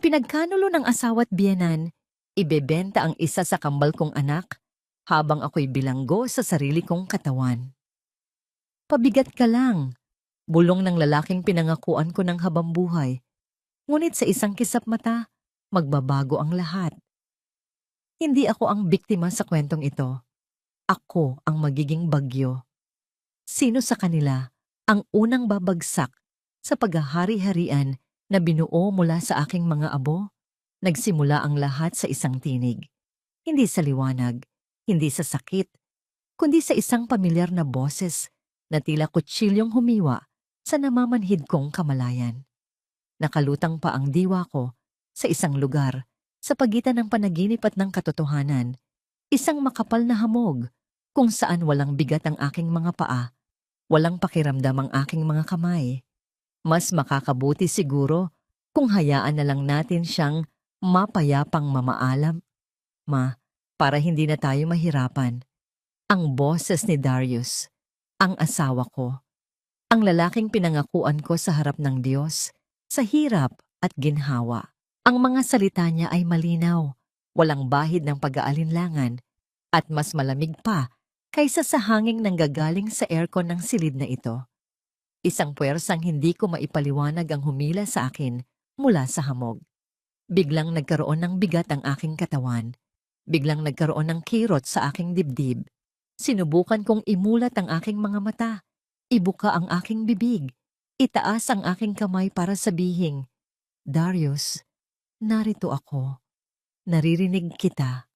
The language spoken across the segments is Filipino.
Ipinagkanulo ng asawa't biyenan, ibebenta ang isa sa kambal kong anak, habang ako'y bilanggo sa sarili kong katawan. Pabigat ka lang, bulong ng lalaking pinangakuan ko ng habambuhay. Ngunit sa isang kisap mata, magbabago ang lahat. Hindi ako ang biktima sa kwentong ito. Ako ang magiging bagyo. Sino sa kanila ang unang babagsak sa paghahari-harian na binuo mula sa aking mga abo? Nagsimula ang lahat sa isang tinig. Hindi sa liwanag, hindi sa sakit, kundi sa isang pamilyar na boses na tila kutsilyong humiwa sa namamanhid kong kamalayan. Nakalutang pa ang diwa ko sa isang lugar sa pagitan ng panaginip at ng katotohanan, isang makapal na hamog kung saan walang bigat ang aking mga paa, walang pakiramdam ang aking mga kamay. Mas makakabuti siguro kung hayaan na lang natin siyang mapayapang mamaalam, para hindi na tayo mahirapan. Ang boses ni Darius, ang asawa ko, ang lalaking pinangakuan ko sa harap ng Diyos, sa hirap at ginhawa. Ang mga salita niya ay malinaw, walang bahid ng pag-aalinlangan, at mas malamig pa kaysa sa hanging nanggagaling sa aircon ng silid na ito. Isang puwersang hindi ko maipaliwanag ang humila sa akin mula sa hamog. Biglang nagkaroon ng bigat ang aking katawan. Biglang nagkaroon ng kirot sa aking dibdib. Sinubukan kong imulat ang aking mga mata. Ibuka ang aking bibig. Itaas ang aking kamay para sabihin, Darius, narito ako. Naririnig kita.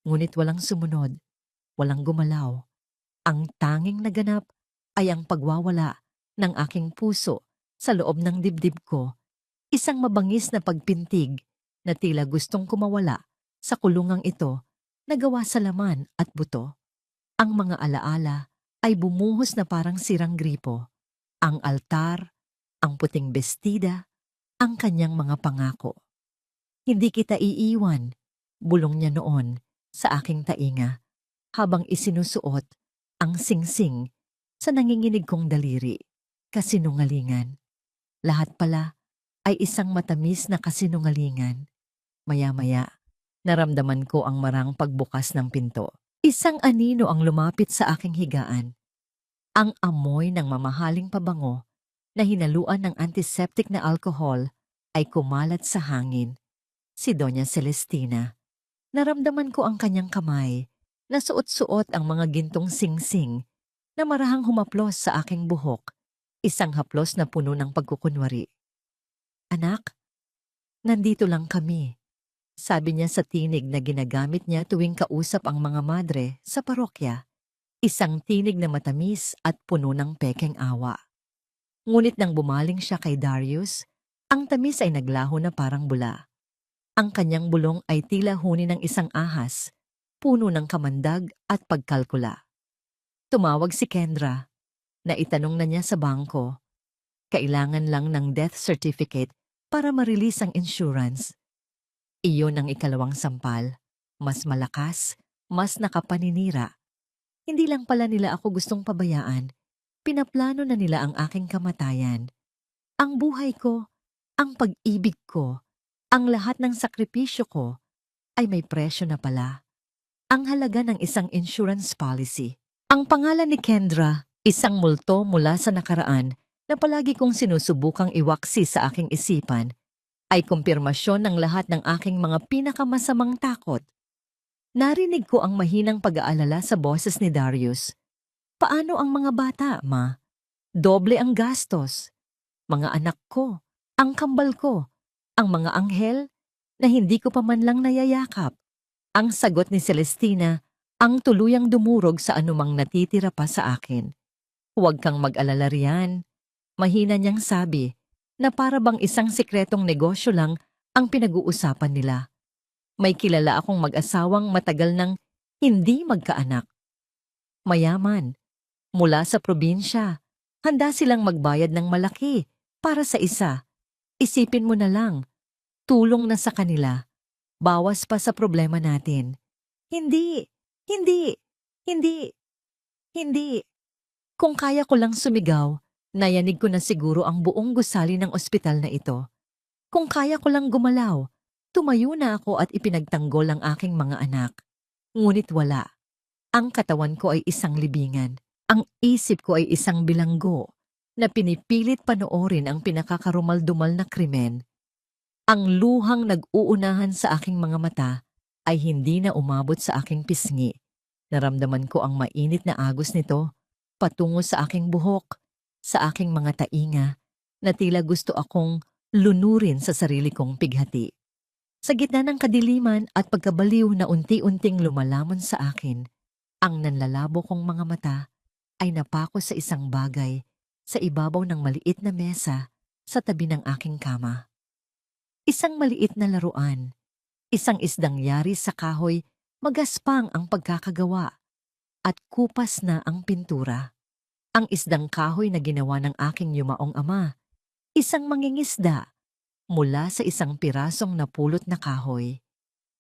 Ngunit walang sumunod. Walang gumalaw. Ang tanging naganap ay ang pagwawala ng aking puso sa loob ng dibdib ko. Isang mabangis na pagpintig na tila gustong kumawala sa kulungang ito na gawa sa laman at buto. Ang mga alaala ay bumuhos na parang sirang gripo. Ang altar, ang puting bestida, ang kanyang mga pangako. Hindi kita iiwan, bulong niya noon sa aking tainga habang isinusuot ang singsing sa nanginginig kong daliri. Kasinungalingan. Lahat pala ay isang matamis na kasinungalingan. Maya-maya, naramdaman ko ang marang pagbukas ng pinto. Isang anino ang lumapit sa aking higaan. Ang amoy ng mamahaling pabango na hinaluan ng antiseptic na alcohol ay kumalat sa hangin. Si Doña Celestina. Naramdaman ko ang kanyang kamay na suot-suot ang mga gintong singsing na marahang humaplos sa aking buhok. Isang haplos na puno ng pagkukunwari. Anak, nandito lang kami. Sabi niya sa tinig na ginagamit niya tuwing kausap ang mga madre sa parokya. Isang tinig na matamis at puno ng pekeng awa. Ngunit nang bumaling siya kay Darius, ang tamis ay naglaho na parang bula. Ang kanyang bulong ay tila huni ng isang ahas, puno ng kamandag at pagkalkula. Tumawag si Kendra. Naitanong na niya sa bangko. Kailangan lang ng death certificate para ma-release ang insurance. Iyon ang ikalawang sampal. Mas malakas, mas nakapaninira. Hindi lang pala nila ako gustong pabayaan. Pinaplano na nila ang aking kamatayan. Ang buhay ko, ang pag-ibig ko, ang lahat ng sakripisyo ko ay may presyo na pala. Ang halaga ng isang insurance policy. Ang pangalan ni Kendra, isang multo mula sa nakaraan na palagi kong sinusubukang iwaksi sa aking isipan, ay kumpirmasyon ng lahat ng aking mga pinakamasamang takot. Narinig ko ang mahinang pag-aalala sa boses ni Darius. Paano ang mga bata, ma? Doble ang gastos. Mga anak ko, ang kambal ko, ang mga anghel na hindi ko pa man lang nayayakap. Ang sagot ni Celestina ang tuluyang dumurog sa anumang natitira pa sa akin. Huwag kang mag-alala riyan. Mahina niyang sabi na para bang isang sikretong negosyo lang ang pinag-uusapan nila. May kilala akong mag-asawang matagal nang hindi magkaanak. Mayaman, mula sa probinsya, handa silang magbayad ng malaki para sa isa. Isipin mo na lang, tulong na sa kanila, bawas pa sa problema natin. Hindi, hindi, hindi, hindi. Kung kaya ko lang sumigaw, nayanig ko na siguro ang buong gusali ng ospital na ito. Kung kaya ko lang gumalaw, tumayo na ako at ipinagtanggol ang aking mga anak. Ngunit wala. Ang katawan ko ay isang libingan. Ang isip ko ay isang bilanggo na pinipilit panoorin ang pinakakarumal-dumal na krimen. Ang luhang nag-uunahan sa aking mga mata ay hindi na umabot sa aking pisngi. Naramdaman ko ang mainit na agos nito patungo sa aking buhok, sa aking mga tainga, na tila gusto akong lunurin sa sarili kong pighati. Sa gitna ng kadiliman at pagkabaliw na unti-unting lumalamon sa akin, ang nanlalabo kong mga mata ay napako sa isang bagay sa ibabaw ng maliit na mesa sa tabi ng aking kama. Isang maliit na laruan, isang isdang yari sa kahoy, magaspang ang pagkakagawa, at kupas na ang pintura. Ang isdang kahoy na ginawa ng aking yumaong ama, isang mangingisda, mula sa isang pirasong napulot na kahoy.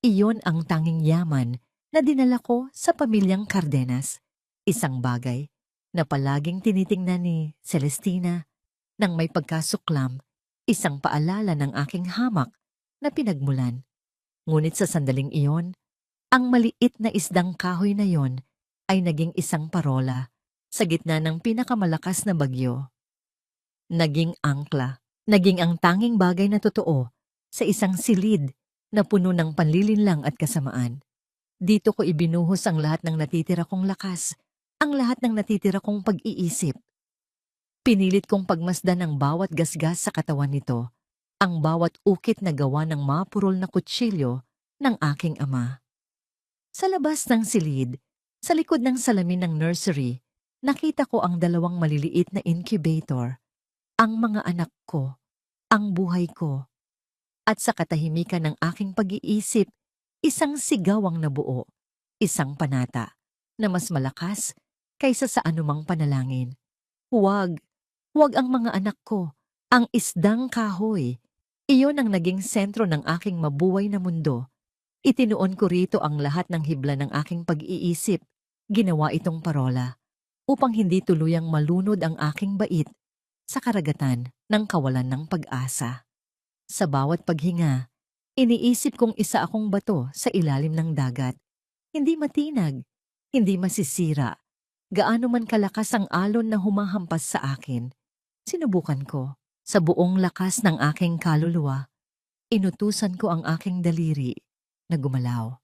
Iyon ang tanging yaman na dinala ko sa pamilyang Cardenas, isang bagay na palaging tinitingnan ni Celestina nang may pagkasuklam, isang paalala ng aking hamak na pinagmulan. Ngunit sa sandaling iyon, ang maliit na isdang kahoy na yon ay naging isang parola sa gitna ng pinakamalakas na bagyo. Naging angkla, naging ang tanging bagay na totoo sa isang silid na puno ng panlilinlang at kasamaan. Dito ko ibinuhos ang lahat ng natitira kong lakas, ang lahat ng natitira kong pag-iisip. Pinilit kong pagmasdan ang bawat gasgas sa katawan nito, ang bawat ukit na gawa ng mapurol na kutsilyo ng aking ama. Sa labas ng silid, sa likod ng salamin ng nursery, nakita ko ang dalawang maliliit na incubator, ang mga anak ko, ang buhay ko. At sa katahimikan ng aking pag-iisip, isang sigaw ang nabuo, isang panata, na mas malakas kaysa sa anumang panalangin. Huwag, huwag ang mga anak ko, ang isdang kahoy. Iyon ang naging sentro ng aking mabuhay na mundo. Itinuon ko rito ang lahat ng hibla ng aking pag-iisip. Ginawa itong parola upang hindi tuluyang malunod ang aking bait sa karagatan ng kawalan ng pag-asa. Sa bawat paghinga, iniisip kong isa akong bato sa ilalim ng dagat. Hindi matinag, hindi masisira. Gaano man kalakas ang alon na humahampas sa akin, sinubukan ko. Sa buong lakas ng aking kaluluwa, inutusan ko ang aking daliri na gumalaw.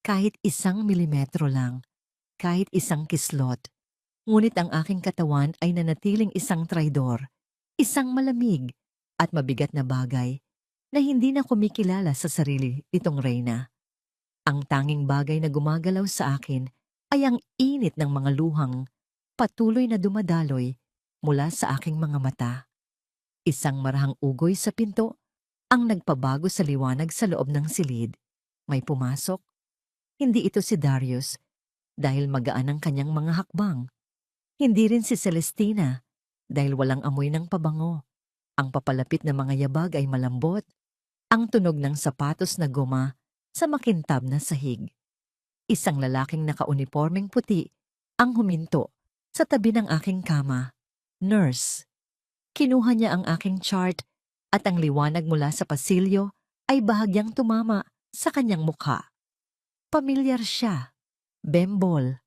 Kahit 1 milimetro lang, kahit isang kislot. Ngunit ang aking katawan ay nanatiling isang traidor, isang malamig at mabigat na bagay na hindi na kumikilala sa sarili itong reyna. Ang tanging bagay na gumagalaw sa akin ay ang init ng mga luhang patuloy na dumadaloy mula sa aking mga mata. Isang marahang ugoy sa pinto ang nagpabago sa liwanag sa loob ng silid. May pumasok. Hindi ito si Darius dahil magaan ang kanyang mga hakbang. Hindi rin si Celestina dahil walang amoy ng pabango. Ang papalapit na mga yabag ay malambot. Ang tunog ng sapatos na goma sa makintab na sahig. Isang lalaking nakaunipormeng puti ang huminto sa tabi ng aking kama. Nurse. Kinuha niya ang aking chart at ang liwanag mula sa pasilyo ay bahagyang tumama sa kanyang mukha. Pamilyar siya. Bembol.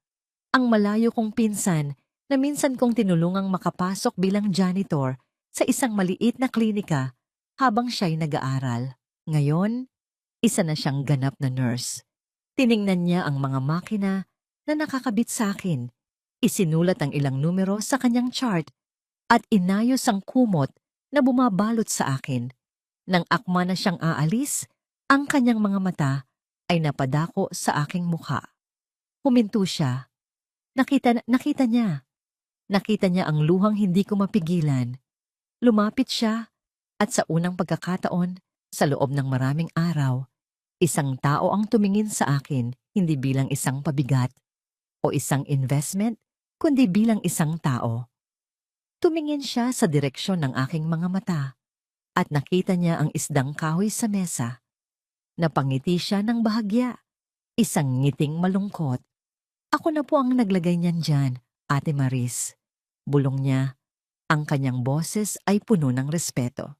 Ang malayo kong pinsan na minsan kong tinulungang makapasok bilang janitor sa isang maliit na klinika habang siya'y nag-aaral. Ngayon, isa na siyang ganap na nurse. Tiningnan niya ang mga makina na nakakabit sa akin. Isinulat ang ilang numero sa kanyang chart at inayos ang kumot na bumabalot sa akin. Nang akma na siyang aalis, ang kanyang mga mata ay napadako sa aking mukha. Huminto siya. Nakita niya. Nakita niya ang luhang hindi ko mapigilan. Lumapit siya at sa unang pagkakataon, sa loob ng maraming araw, isang tao ang tumingin sa akin hindi bilang isang pabigat o isang investment, kundi bilang isang tao. Tumingin siya sa direksyon ng aking mga mata at nakita niya ang isdang kahoy sa mesa. Napangiti siya ng bahagya, isang ngiting malungkot. Ako na po ang naglagay niyan dyan, Ate Maris. Bulong niya, ang kanyang boses ay puno ng respeto.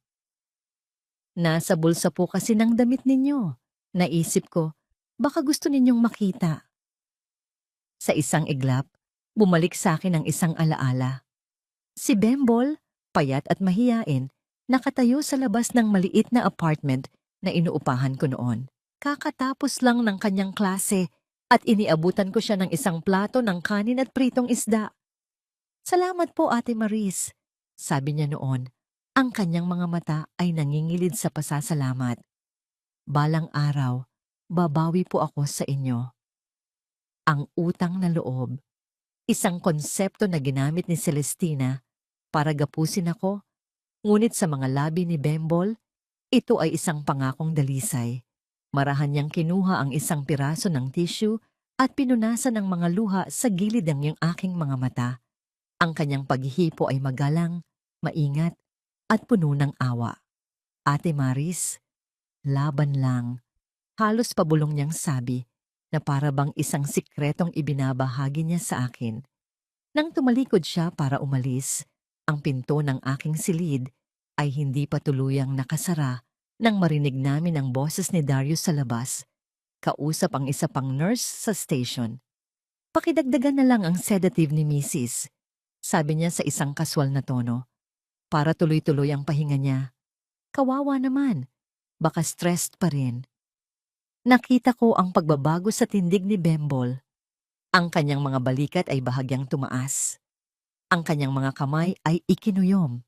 Nasa bulsa po kasi ng damit ninyo. Naisip ko, baka gusto ninyong makita. Sa isang iglap, bumalik sa akin ang isang alaala. Si Bembol, payat at mahiyain, nakatayo sa labas ng maliit na apartment na inuupahan ko noon. Kakatapos lang ng kanyang klase at iniabutan ko siya ng isang plato ng kanin at pritong isda. Salamat po, Ate Maris, sabi niya noon. Ang kanyang mga mata ay nangingilid sa pasasalamat. Balang araw, babawi po ako sa inyo. Ang utang na loob, isang konsepto na ginamit ni Celestina para gapusin ako, ngunit sa mga labi ni Bembol, ito ay isang pangakong dalisay. Marahan niyang kinuha ang isang piraso ng tissue at pinunasan ng mga luha sa gilid ng yung aking mga mata. Ang kanyang paghihipo ay magalang, maingat, at puno ng awa. Ate Maris, laban lang. Halos pabulong niyang sabi na para bang isang sikretong ibinabahagi niya sa akin. Nang tumalikod siya para umalis, ang pinto ng aking silid ay hindi pa tuluyang nakasara nang marinig namin ang boses ni Darius sa labas. Kausap ang isa pang nurse sa station. Pakidagdagan na lang ang sedative ni Mrs., sabi niya sa isang kaswal na tono, para tuloy-tuloy ang pahinga niya. Kawawa naman, baka stressed pa rin. Nakita ko ang pagbabago sa tindig ni Bembol. Ang kanyang mga balikat ay bahagyang tumaas. Ang kanyang mga kamay ay ikinuyom.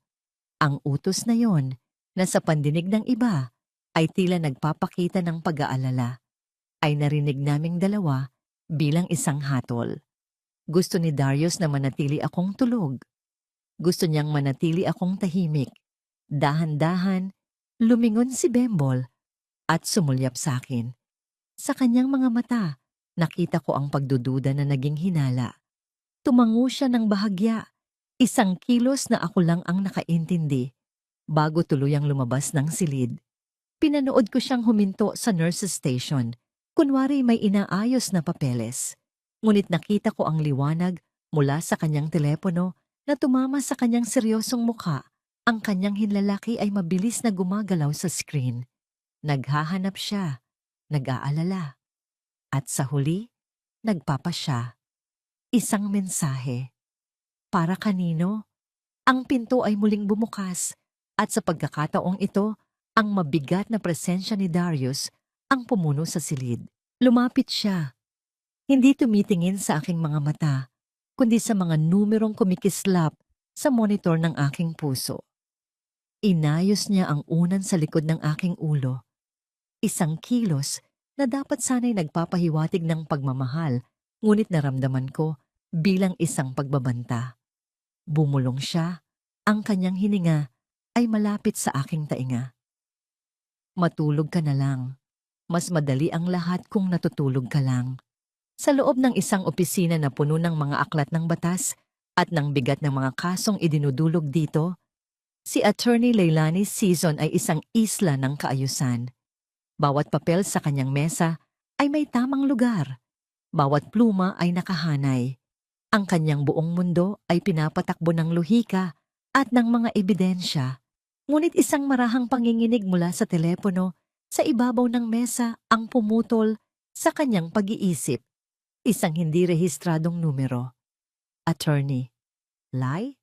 Ang utos na yon, na sa pandinig ng iba, ay tila nagpapakita ng pag-aalala, ay narinig naming dalawa bilang isang hatol. Gusto ni Darius na manatili akong tulog. Gusto niyang manatili akong tahimik. Dahan-dahan, lumingon si Bembol at sumulyap sa akin. Sa kanyang mga mata, nakita ko ang pagdududa na naging hinala. Tumango siya ng bahagya, isang kilos na ako lang ang nakaintindi, bago tuluyang lumabas ng silid. Pinanood ko siyang huminto sa nurse's station, kunwari may inaayos na papeles. Ngunit nakita ko ang liwanag mula sa kanyang telepono na tumama sa kanyang seryosong mukha. Ang kanyang hinlalaki ay mabilis na gumagalaw sa screen. Naghahanap siya, nag-aalala. At sa huli, nagpapasya. Isang mensahe. Para kanino? Ang pinto ay muling bumukas at sa pagkakataong ito, ang mabigat na presensya ni Darius ang pumuno sa silid. Lumapit siya. Hindi tumitingin sa aking mga mata, kundi sa mga numerong kumikislap sa monitor ng aking puso. Inayos niya ang unan sa likod ng aking ulo. Isang kilos na dapat sana'y nagpapahiwatig ng pagmamahal, ngunit naramdaman ko bilang isang pagbabanta. Bumulong siya, ang kanyang hininga ay malapit sa aking tainga. Matulog ka na lang. Mas madali ang lahat kung natutulog ka lang. Sa loob ng isang opisina na puno ng mga aklat ng batas at ng bigat ng mga kasong idinudulog dito, si Attorney Leilani Season ay isang isla ng kaayusan. Bawat papel sa kanyang mesa ay may tamang lugar. Bawat pluma ay nakahanay. Ang kanyang buong mundo ay pinapatakbo ng lohika at ng mga ebidensya. Ngunit isang marahang panginginig mula sa telepono sa ibabaw ng mesa ang pumutol sa kanyang pag-iisip. Isang hindi rehistradong numero. Attorney. Lai?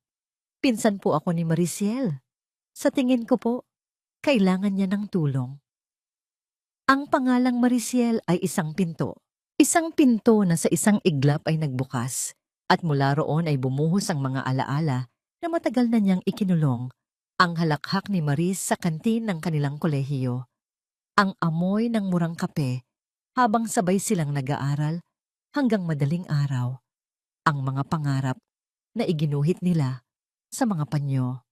Pinsan po ako ni Mariciel. Sa tingin ko po, kailangan niya ng tulong. Ang pangalang Mariciel ay isang pinto. Isang pinto na sa isang iglap ay nagbukas at mula roon ay bumuhos ang mga alaala na matagal na niyang ikinulong. Ang halakhak ni Maris sa kantin ng kanilang kolehiyo. Ang amoy ng murang kape habang sabay silang nag-aaral hanggang madaling araw. Ang mga pangarap na iginuhit nila sa mga panyo.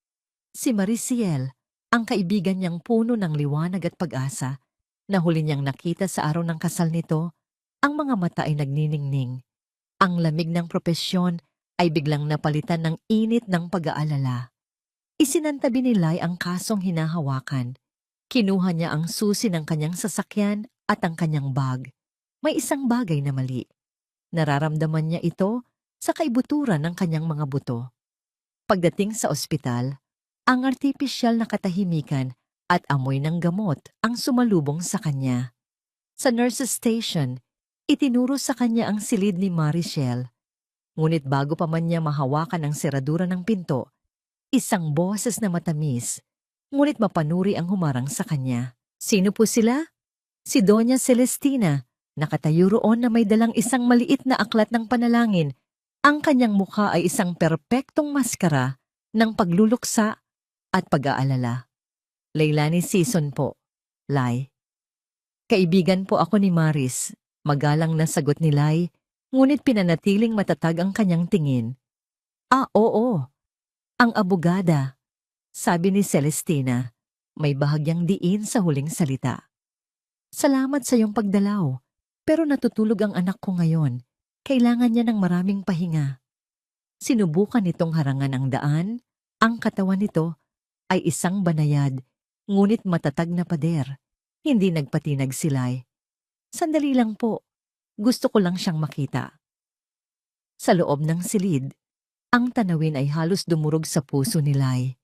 Si Mariciel, ang kaibigan niyang puno ng liwanag at pag-asa, na huli niyang nakita sa araw ng kasal nito, ang mga mata ay nagniningning. Ang lamig ng propesyon ay biglang napalitan ng init ng pag-aalala. Isinantabi ni Lai ang kasong hinahawakan. Kinuha niya ang susi ng kanyang sasakyan at ang kanyang bag. May isang bagay na mali. Nararamdaman niya ito sa kaibuturan ng kanyang mga buto. Pagdating sa ospital, ang artipisyal na katahimikan at amoy ng gamot ang sumalubong sa kanya. Sa nurse's station, itinuro sa kanya ang silid ni Marichelle. Ngunit bago pa man niya mahawakan ang seradura ng pinto, isang boses na matamis, ngunit mapanuri ang humarang sa kanya. Sino po sila? Si Doña Celestina, nakatayo roon na may dalang isang maliit na aklat ng panalangin. Ang kanyang mukha ay isang perpektong maskara ng pagluluksa at pag-aalala. Leilani Season po, Lai. Kaibigan po ako ni Maris. Magalang na sagot ni Lai, ngunit pinanatiling matatag ang kanyang tingin. Ah, oo. Ang abogada, sabi ni Celestina, may bahagyang diin sa huling salita. Salamat sa iyong pagdalaw, pero natutulog ang anak ko ngayon. Kailangan niya ng maraming pahinga. Sinubukan nitong harangan ang daan. Ang katawan nito ay isang banayad, ngunit matatag na pader. Hindi nagpatinag si Lai. Sandali lang po, gusto ko lang siyang makita. Sa loob ng silid, ang tanawin ay halos dumurog sa puso ni Lai.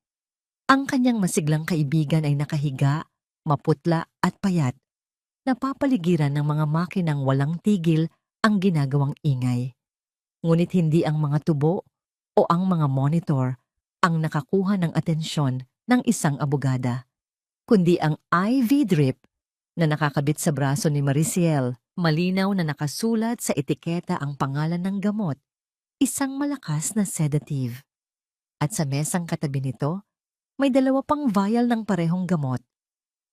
Ang kanyang masiglang kaibigan ay nakahiga, maputla at payat. Napapaligiran ng mga makinang walang tigil ang ginagawang ingay. Ngunit hindi ang mga tubo o ang mga monitor ang nakakuha ng atensyon ng isang abogada, kundi ang IV drip na nakakabit sa braso ni Marichelle. Malinaw na nakasulat sa etiketa ang pangalan ng gamot, isang malakas na sedative. At sa mesang katabi nito, may 2 pang vial ng parehong gamot.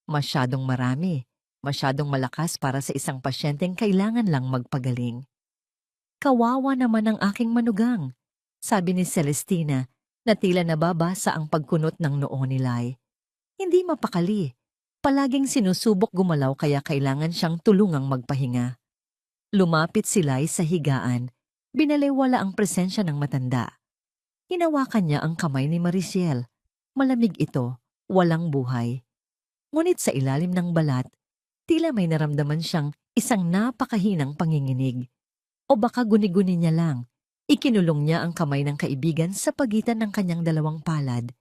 Masyadong marami, masyadong malakas para sa isang pasyenteng kailangan lang magpagaling. Kawawa naman ang aking manugang, sabi ni Celestina na tila nababasa ang pagkunot ng noo ni Lai. Hindi mapakali. Palaging sinusubok gumalaw kaya kailangan siyang tulungang magpahinga. Lumapit si Lai sa higaan. Binalewala ang presensya ng matanda. Hinawakan niya ang kamay ni Marichelle. Malamig ito, walang buhay. Ngunit sa ilalim ng balat, tila may naramdaman siyang isang napakahinang panginginig. O baka guni-guni niya lang. Ikinulong niya ang kamay ng kaibigan sa pagitan ng kanyang 2 palad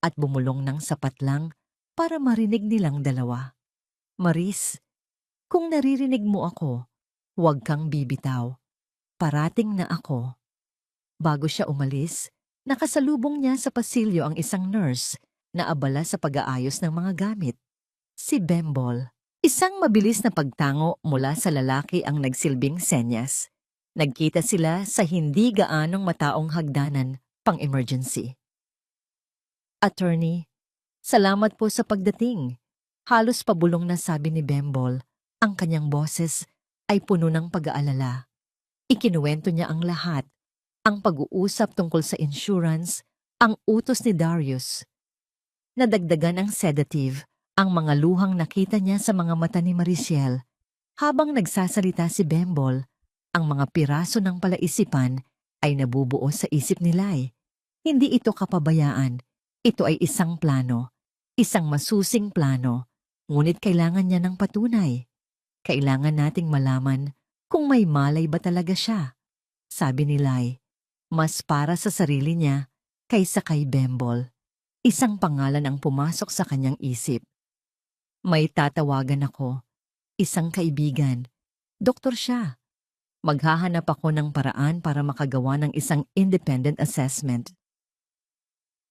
at bumulong ng sapat lang para marinig nilang 2. Maris, kung naririnig mo ako, huwag kang bibitaw. Parating na ako. Bago siya umalis, nakasalubong niya sa pasilyo ang isang nurse na abala sa pag-aayos ng mga gamit. Si Bembol. Isang mabilis na pagtango mula sa lalaki ang nagsilbing senyas. Nagkita sila sa hindi gaanong mataong hagdanan pang-emergency. Attorney, salamat po sa pagdating. Halos pabulong na sabi ni Bembol. Ang kanyang boses ay puno ng pag-aalala. Ikinuwento niya ang lahat. Ang pag-uusap tungkol sa insurance, ang utos ni Darius. Nadagdagan ang sedative, ang mga luhang nakita niya sa mga mata ni Marichelle. Habang nagsasalita si Bembol, ang mga piraso ng palaisipan ay nabubuo sa isip ni Lai. Hindi ito kapabayaan. Ito ay isang plano. Isang masusing plano. Ngunit kailangan niya ng patunay. Kailangan nating malaman kung may malay ba talaga siya. Sabi ni Lai, mas para sa sarili niya kaysa kay Bembol. Isang pangalan ang pumasok sa kanyang isip. May tatawagan ako. Isang kaibigan. Doktor siya. Maghahanap ako ng paraan para makagawa ng isang independent assessment.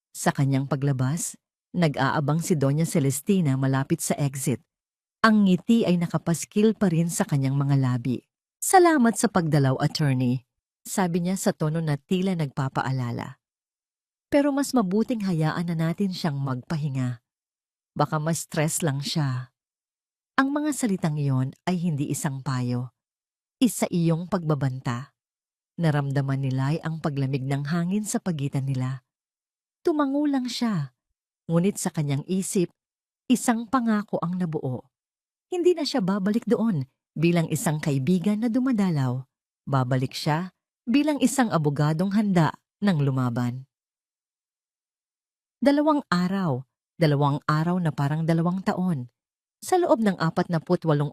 Sa kanyang paglabas, nag-aabang si Doña Celestina malapit sa exit. Ang ngiti ay nakapaskil pa rin sa kanyang mga labi. Salamat sa pagdalaw, attorney, sabi niya sa tono na tila nagpapaalala. Pero mas mabuting hayaan na natin siyang magpahinga. Baka mas stress lang siya. Ang mga salitang iyon ay hindi isang payo. Isa iyong pagbabanta. Naramdaman ni Lai ang paglamig ng hangin sa pagitan nila. Tumango lang siya, ngunit sa kanyang isip, isang pangako ang nabuo. Hindi na siya babalik doon bilang isang kaibigan na dumadalaw. Babalik siya bilang isang abogadong handa ng lumaban. 2 araw, 2 araw na parang 2 taon. Sa loob ng 48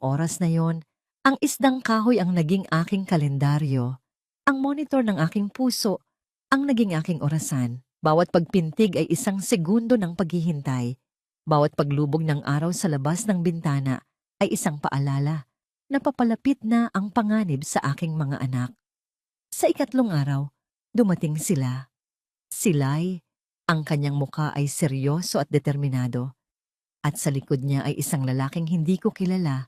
oras na yon, ang isdang kahoy ang naging aking kalendaryo. Ang monitor ng aking puso ang naging aking orasan. Bawat pagpintig ay isang segundo ng paghihintay. Bawat paglubog ng araw sa labas ng bintana ay isang paalala na papalapit na ang panganib sa aking mga anak. Sa ikatlong araw, dumating sila. Silay, ang kanyang muka ay seryoso at determinado, at sa likod niya ay isang lalaking hindi ko kilala,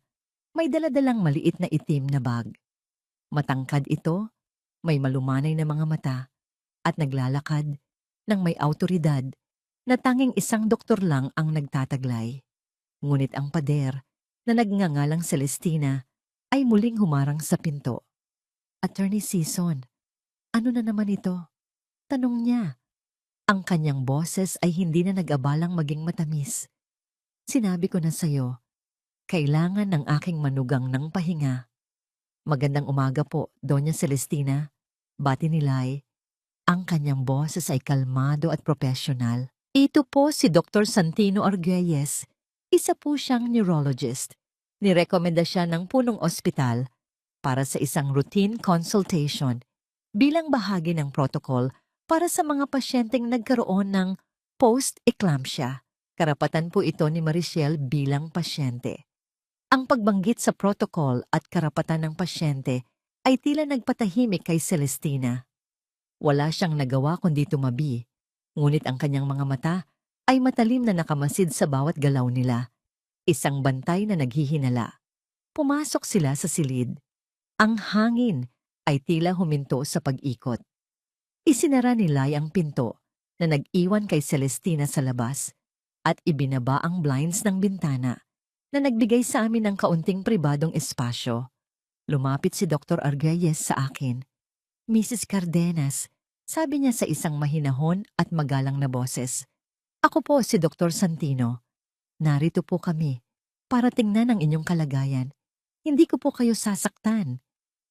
may daladalang maliit na itim na bag. Matangkad ito, may malumanay na mga mata, at naglalakad ng may awtoridad na tanging isang doktor lang ang nagtataglay. Ngunit ang pader na nagngangalang Celestina ay muling humarang sa pinto. Attorney Season, ano na naman ito? Tanong niya. Ang kanyang boses ay hindi na nag-abalang maging matamis. Sinabi ko na sa'yo, kailangan ng aking manugang ng pahinga. Magandang umaga po, Doña Celestina. Bati ni Lai. Ang kanyang boses ay kalmado at profesional. Ito po si Dr. Santino Arguelles. Isa po siyang neurologist. Nirekomenda siya ng punong ospital para sa isang routine consultation bilang bahagi ng protocol para sa mga pasyenteng nagkaroon ng post-eclampsia. Karapatan po ito ni Marichelle bilang pasyente. Ang pagbanggit sa protocol at karapatan ng pasyente ay tila nagpatahimik kay Celestina. Wala siyang nagawa kundi tumabi, ngunit ang kanyang mga mata ay matalim na nakamasid sa bawat galaw nila. Isang bantay na naghihinala. Pumasok sila sa silid. Ang hangin ay tila huminto sa pag-ikot. Isinara ni Lai ang pinto na nag-iwan kay Celestina sa labas at ibinaba ang blinds ng bintana na nagbigay sa amin ng kaunting pribadong espasyo. Lumapit si Dr. Arguelles sa akin. Mrs. Cardenas, sabi niya sa isang mahinahon at magalang na boses. Ako po si Dr. Santino. Narito po kami para tingnan ang inyong kalagayan. Hindi ko po kayo sasaktan.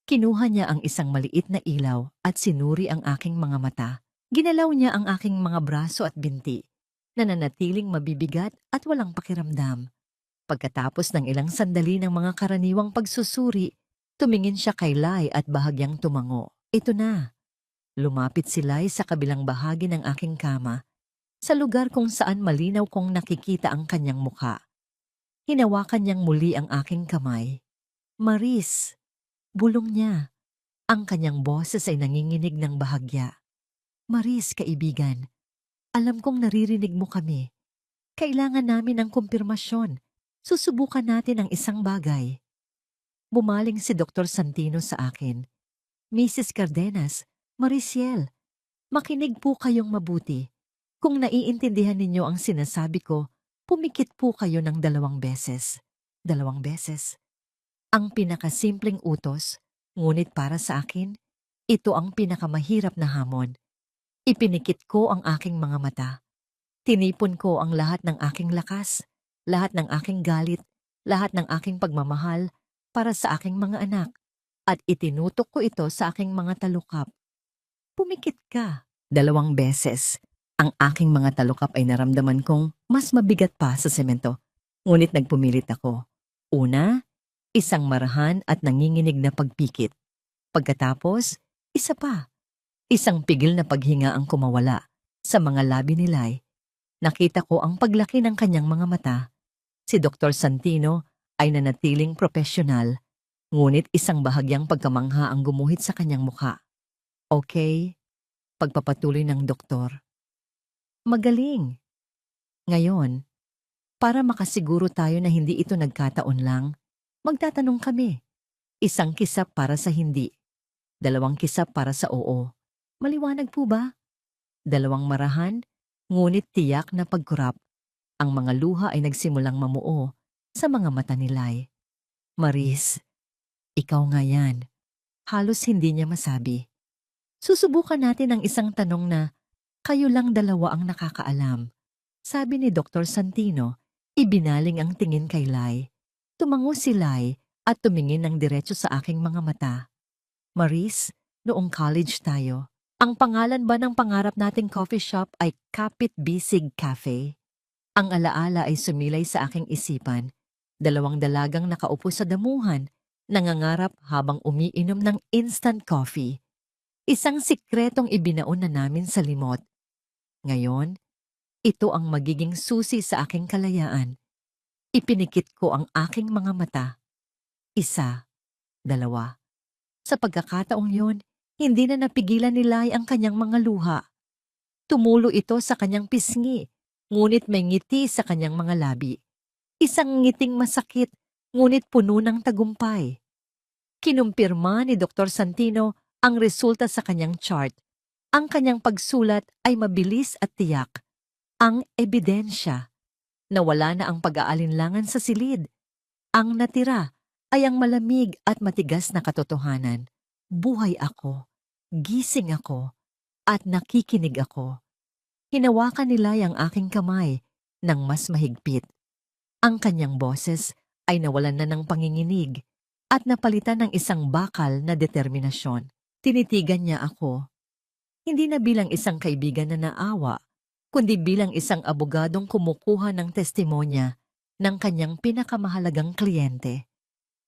Kinuha niya ang isang maliit na ilaw at sinuri ang aking mga mata. Ginalaw niya ang aking mga braso at binti, na nanatiling mabibigat at walang pakiramdam. Pagkatapos ng ilang sandali ng mga karaniwang pagsusuri, tumingin siya kay Lai at bahagyang tumango. Ito na. Lumapit si Lai sa kabilang bahagi ng aking kama, sa lugar kung saan malinaw kong nakikita ang kanyang mukha. Hinawakan niyang muli ang aking kamay. Maris, bulong niya. Ang kanyang boses ay nanginginig ng bahagya. Maris, kaibigan, alam kong naririnig mo kami. Kailangan namin ng kumpirmasyon. Susubukan natin ang isang bagay. Bumaling si Dr. Santino sa akin. Mrs. Cardenas, Marichelle, makinig po kayong mabuti. Kung naiintindihan ninyo ang sinasabi ko, pumikit po kayo ng 2 beses. 2 beses. Ang pinakasimpleng utos, ngunit para sa akin, ito ang pinakamahirap na hamon. Ipinikit ko ang aking mga mata. Tinipon ko ang lahat ng aking lakas, lahat ng aking galit, lahat ng aking pagmamahal para sa aking mga anak, at itinutok ko ito sa aking mga talukap. Pumikit ka. 2 beses. Ang aking mga talukap ay naramdaman kong mas mabigat pa sa semento. Ngunit nagpumilit ako. Una, isang marahan at nanginginig na pagpikit. Pagkatapos, isa pa. Isang pigil na paghinga ang kumawala sa mga labi ni Lai. Nakita ko ang paglaki ng kanyang mga mata. Si Dr. Santino ay nanatiling profesional, ngunit isang bahagyang pagkamangha ang gumuhit sa kanyang mukha. Okay, pagpapatuloy ng doktor. Magaling. Ngayon, para makasiguro tayo na hindi ito nagkataon lang, magtatanong kami. Isang kisap para sa hindi. 2 kisap para sa oo. Maliwanag po ba? 2 marahan, ngunit tiyak na pagkurap. Ang mga luha ay nagsimulang mamuo sa mga mata ni Lai. Maris, ikaw nga yan. Halos hindi niya masabi. Susubukan natin ang isang tanong na kayo lang 2 ang nakakaalam. Sabi ni Dr. Santino, ibinaling ang tingin kay Lai. Tumango si Lai at tumingin ng diretso sa aking mga mata. Maris, noong college tayo, ang pangalan ba ng pangarap nating coffee shop ay Kapit Bisig Cafe? Ang alaala ay sumilay sa aking isipan. 2 dalagang nakaupo sa damuhan, nangangarap habang umiinom ng instant coffee. Isang sikretong ibinaon na namin sa limot. Ngayon, Ito ang magiging susi sa aking kalayaan. Ipinikit ko ang aking mga mata. 1, 2. Sa pagkakataong yun, hindi na napigilan ni Lai ang kanyang mga luha. Tumulo ito sa kanyang pisngi, ngunit may ngiti sa kanyang mga labi. Isang ngiting masakit, ngunit puno ng tagumpay. Kinumpirma ni Dr. Santino ang resulta sa kanyang chart. Ang kanyang pagsulat ay mabilis at tiyak. Ang ebidensya na wala na ang pag-aalinlangan sa silid. Ang natira ay ang malamig at matigas na katotohanan. Buhay ako, gising ako, at nakikinig ako. Hinawakan nila ang aking kamay ng mas mahigpit. Ang kanyang boses ay nawalan na ng panginginig at napalitan ng isang bakal na determinasyon. Tinitigan niya ako, hindi na bilang isang kaibigan na naawa, kundi bilang isang abogadong kumukuha ng testimonya ng kanyang pinakamahalagang kliyente.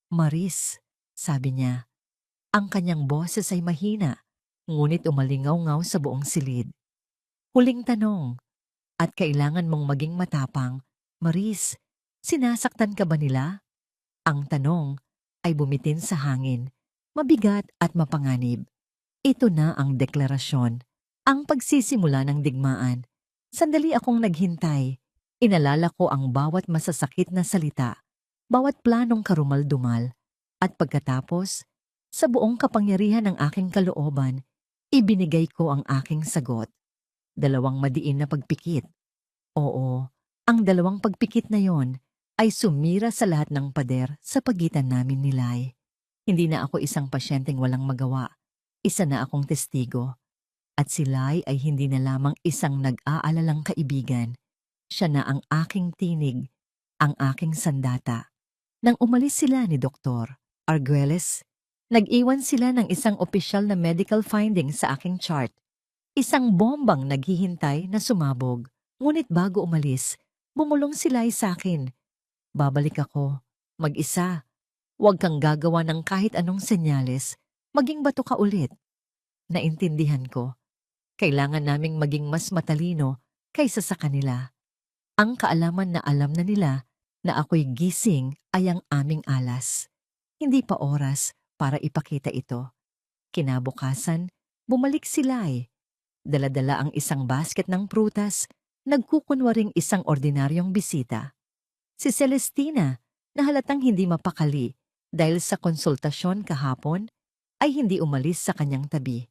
Maris, sabi niya, ang kanyang boses ay mahina, ngunit umalingaw-ngaw sa buong silid. Huling tanong, at kailangan mong maging matapang. Maris, sinasaktan ka ba nila? Ang tanong ay bumitin sa hangin, mabigat at mapanganib. Ito na ang deklarasyon, ang pagsisimula ng digmaan. Sandali akong naghintay. Inalala ko ang bawat masasakit na salita, bawat planong karumal-dumal, at pagkatapos, sa buong kapangyarihan ng aking kalooban, ibinigay ko ang aking sagot. 2 madiin na pagpikit. Oo, ang 2 pagpikit na yon ay sumira sa lahat ng pader sa pagitan namin ni Lai. Hindi na ako isang pasyenteng walang magawa. Isa na akong testigo. At si Lai ay hindi na lamang isang nag-aalalang kaibigan. Siya na ang aking tinig, ang aking sandata. Nang umalis sila ni Dr. Arguelles, nag-iwan sila ng isang opisyal na medical findings sa aking chart. Isang bombang naghihintay na sumabog. Ngunit bago umalis, bumulong si Lai sa akin. Babalik ako, mag-isa. Huwag kang gagawa ng kahit anong senyales. Maging bato ka ulit. Naintindihan ko. Kailangan naming maging mas matalino kaysa sa kanila. Ang kaalaman na alam na nila na ako'y gising ay ang aming alas. Hindi pa oras para ipakita ito. Kinabukasan, bumalik si Lai. Dala-dala ang isang basket ng prutas, nagkukunwaring isang ordinaryong bisita. Si Celestina, na halatang hindi mapakali dahil sa konsultasyon kahapon, ay hindi umalis sa kanyang tabi.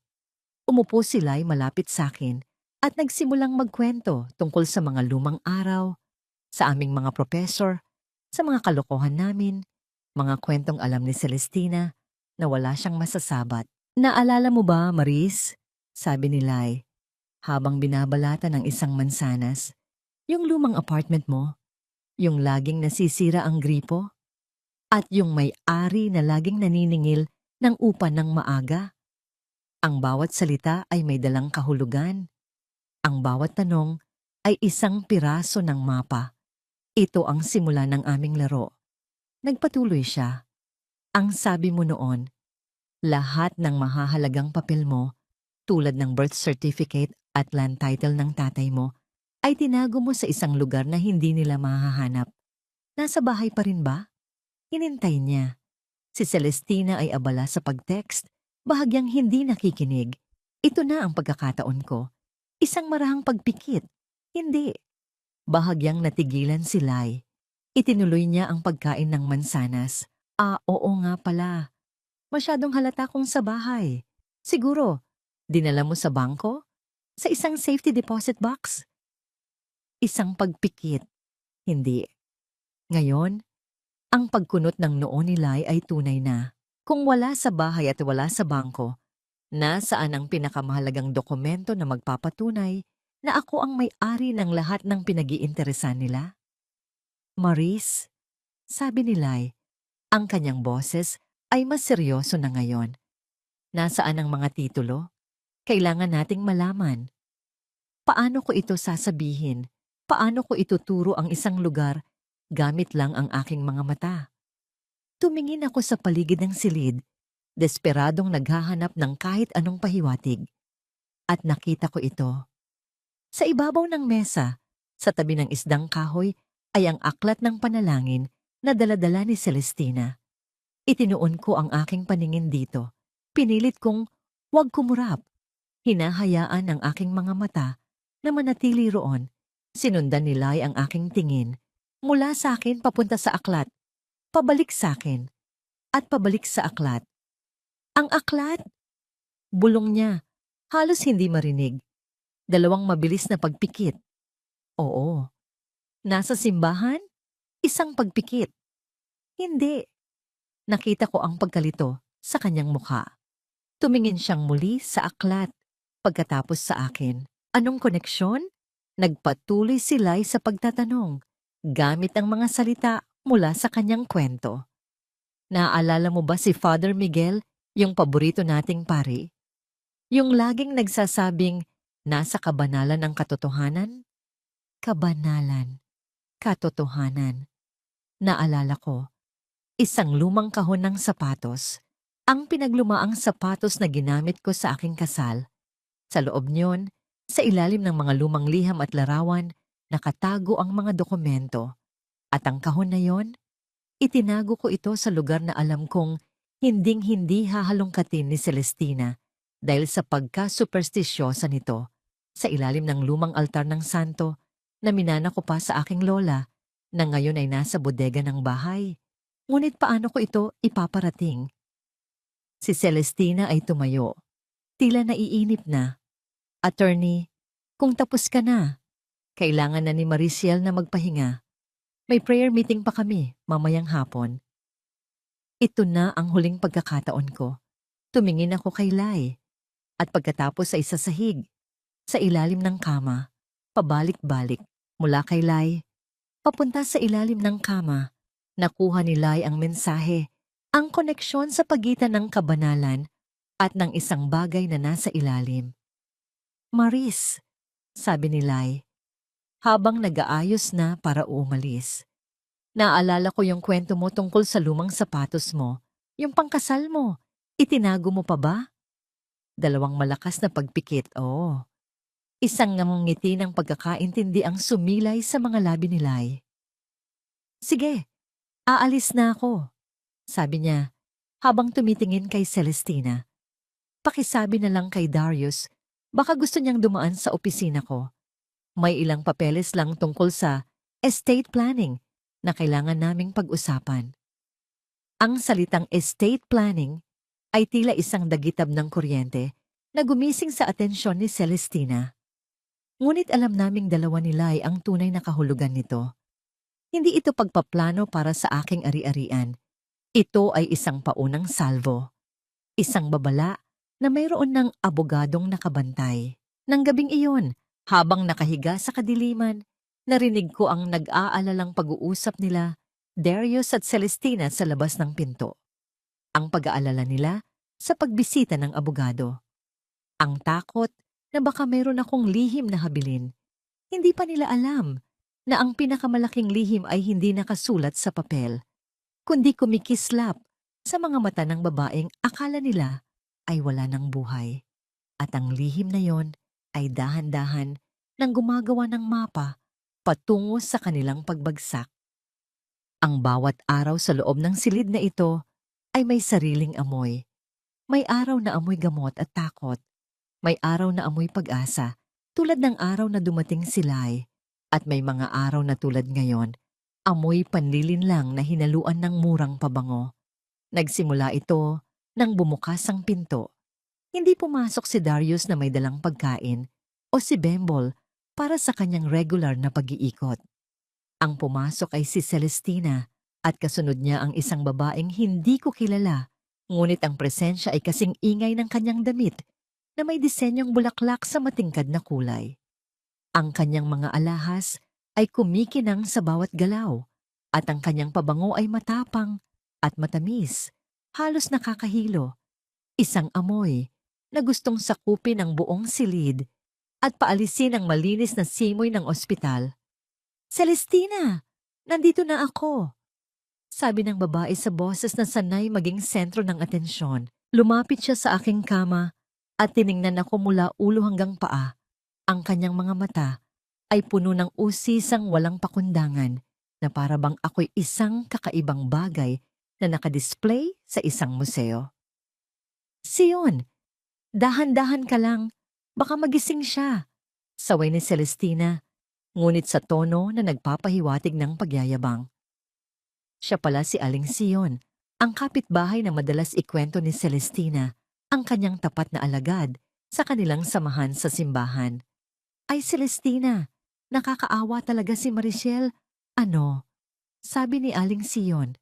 Umupo si Lai malapit sa akin at nagsimulang magkwento tungkol sa mga lumang araw, sa aming mga propesor, sa mga kalokohan namin, mga kwentong alam ni Celestina na wala siyang masasabat. Naalala mo ba, Maris? Sabi ni Lai, habang binabalata ng isang mansanas, yung lumang apartment mo, yung laging nasisira ang gripo, at yung may-ari na laging naniningil ng upa ng maaga. Ang bawat salita ay may dalang kahulugan. Ang bawat tanong ay isang piraso ng mapa. Ito ang simula ng aming laro. Nagpatuloy siya. Ang sabi mo noon, lahat ng mahahalagang papel mo, tulad ng birth certificate at land title ng tatay mo, ay tinago mo sa isang lugar na hindi nila mahahanap. Nasa bahay pa rin ba? Hinintay niya. Si Celestina ay abala sa pag-text, bahagyang hindi nakikinig. Ito na ang pagkakataon ko. Isang marahang pagpikit. Hindi. Bahagyang natigilan si Lai. Itinuloy niya ang pagkain ng mansanas. Oo nga pala. Masyadong halata kong sa bahay. Siguro, dinala mo sa bangko? Sa isang safety deposit box? Isang pagpikit. Hindi. Ngayon, ang pagkunot ng noo ni Lai ay tunay na. Kung wala sa bahay at wala sa bangko, nasaan ang pinakamahalagang dokumento na magpapatunay na ako ang may-ari ng lahat ng pinag-iinteresan nila? Maris, sabi ni Lai, ang kanyang boses ay mas seryoso na ngayon. Nasaan ang mga titulo? Kailangan nating malaman. Paano ko ito sasabihin? Paano ko ituturo ang isang lugar gamit lang ang aking mga mata? Tumingin ako sa paligid ng silid, desperadong naghahanap ng kahit anong pahiwatig. At nakita ko ito. Sa ibabaw ng mesa, Sa tabi ng isdang kahoy ay ang aklat ng panalangin na dala-dala ni Celestina. Itinuon ko ang aking paningin dito. Pinilit kong huwag kumurap. Hinahayaan ang aking mga mata na manatili roon. Sinundan ni Lai ang aking tingin. Mula sa akin papunta sa aklat. Pabalik sa akin. At pabalik sa aklat. Ang aklat? Bulong niya. Halos hindi marinig. Dalawang mabilis na pagpikit. Oo. Nasa simbahan? Isang pagpikit. Hindi. Nakita ko ang pagkalito sa kanyang mukha. Tumingin siyang muli sa aklat. Pagkatapos sa akin. Anong koneksyon? Nagpatuloy si Lai sa pagtatanong, gamit ang mga salita mula sa kanyang kwento. Naaalala mo ba si Father Miguel, yung paborito nating pari? Yung laging nagsasabing, nasa kabanalan ng katotohanan? Kabanalan. Katotohanan. Naalala ko, isang lumang kahon ng sapatos, ang pinaglumaang sapatos na ginamit ko sa aking kasal. Sa loob niyon, sa ilalim ng mga lumang liham at larawan, nakatago ang mga dokumento. At ang kahon na yon, itinago ko ito sa lugar na alam kong hinding-hindi hahalongkatin ni Celestina dahil sa pagka-superstisyosa nito. Sa ilalim ng lumang altar ng santo na minana ko pa sa aking lola na ngayon ay nasa bodega ng bahay. Ngunit paano ko ito ipaparating? Si Celestina ay tumayo. Tila naiinip na. Attorney, kung tapos ka na, kailangan na ni Mariciel na magpahinga. May prayer meeting pa kami mamayang hapon. Ito na ang huling pagkakataon ko. Tumingin ako kay Lai. At pagkatapos ay sasahig, sa ilalim ng kama, pabalik-balik mula kay Lai, papunta sa ilalim ng kama, nakuha ni Lai ang mensahe, ang koneksyon sa pagitan ng kabanalan at ng isang bagay na nasa ilalim. Maris, sabi ni Lai, habang nag-aayos na para umalis. Naalala ko yung kwento mo tungkol sa lumang sapatos mo, yung pangkasal mo. Itinago mo pa ba? Dalawang malakas na pagpikit, oo. Isang ngiti ng pagkakaintindi ang sumilay sa mga labi ni Lai. Sige, aalis na ako, sabi niya, habang tumitingin kay Celestina. Pakisabi na lang kay Darius, baka gusto niyang dumaan sa opisina ko. May ilang papeles lang tungkol sa estate planning na kailangan naming pag-usapan. Ang salitang estate planning ay tila isang dagitab ng kuryente na gumising sa atensyon ni Celestina. Ngunit alam naming dalawa ni Lai ang tunay na kahulugan nito. Hindi ito pagpaplano para sa aking ari-arian. Ito ay isang paunang salvo. Isang babala na mayroon ng abogadong nakabantay. Nang gabing iyon, habang nakahiga sa kadiliman, narinig ko ang nag-aalalang pag-uusap nila, Darius at Celestina sa labas ng pinto. Ang pag-aalala nila sa pagbisita ng abogado. Ang takot na baka mayroon akong lihim na habilin. Hindi pa nila alam na ang pinakamalaking lihim ay hindi nakasulat sa papel, kundi kumikislap sa mga mata ng babaeng akala nila ay wala ng buhay. At ang lihim na yon ay dahan-dahan nang gumagawa ng mapa patungo sa kanilang pagbagsak. Ang bawat araw sa loob ng silid na ito ay may sariling amoy. May araw na amoy gamot at takot. May araw na amoy pag-asa, tulad ng araw na dumating si Lai. At may mga araw na tulad ngayon, amoy panlilin lang na hinaluan ng murang pabango. Nagsimula ito nang bumukas ang pinto. Hindi pumasok si Darius na may dalang pagkain o si Bembol para sa kanyang regular na pag-iikot. Ang pumasok ay si Celestina at kasunod niya ang isang babaeng hindi ko kilala, ngunit ang presensya ay kasing ingay ng kanyang damit na may disenyong bulaklak sa matingkad na kulay. Ang kanyang mga alahas ay kumikinang sa bawat galaw at ang kanyang pabango ay matapang at matamis, halos nakakahilo. Isang amoy na gustong sakupin ang buong silid at paalisin ang malinis na simoy ng ospital. Celestina, nandito na ako, sabi ng babae sa boses na sanay maging sentro ng atensyon. Lumapit siya sa aking kama at tiningnan ako mula ulo hanggang paa. Ang kanyang mga mata ay puno ng usisang walang pakundangan na para bang ako'y isang kakaibang bagay na nakadisplay sa isang museo. Sion, dahan-dahan ka lang, baka magising siya, saway ni Celestina, ngunit sa tono na nagpapahiwatig ng pagyayabang. Siya pala si Aling Sion, ang kapitbahay na madalas ikwento ni Celestina, ang kanyang tapat na alagad sa kanilang samahan sa simbahan. Ay Celestina, nakakaawa talaga si Marichelle. Ano? Sabi ni Aling Sion.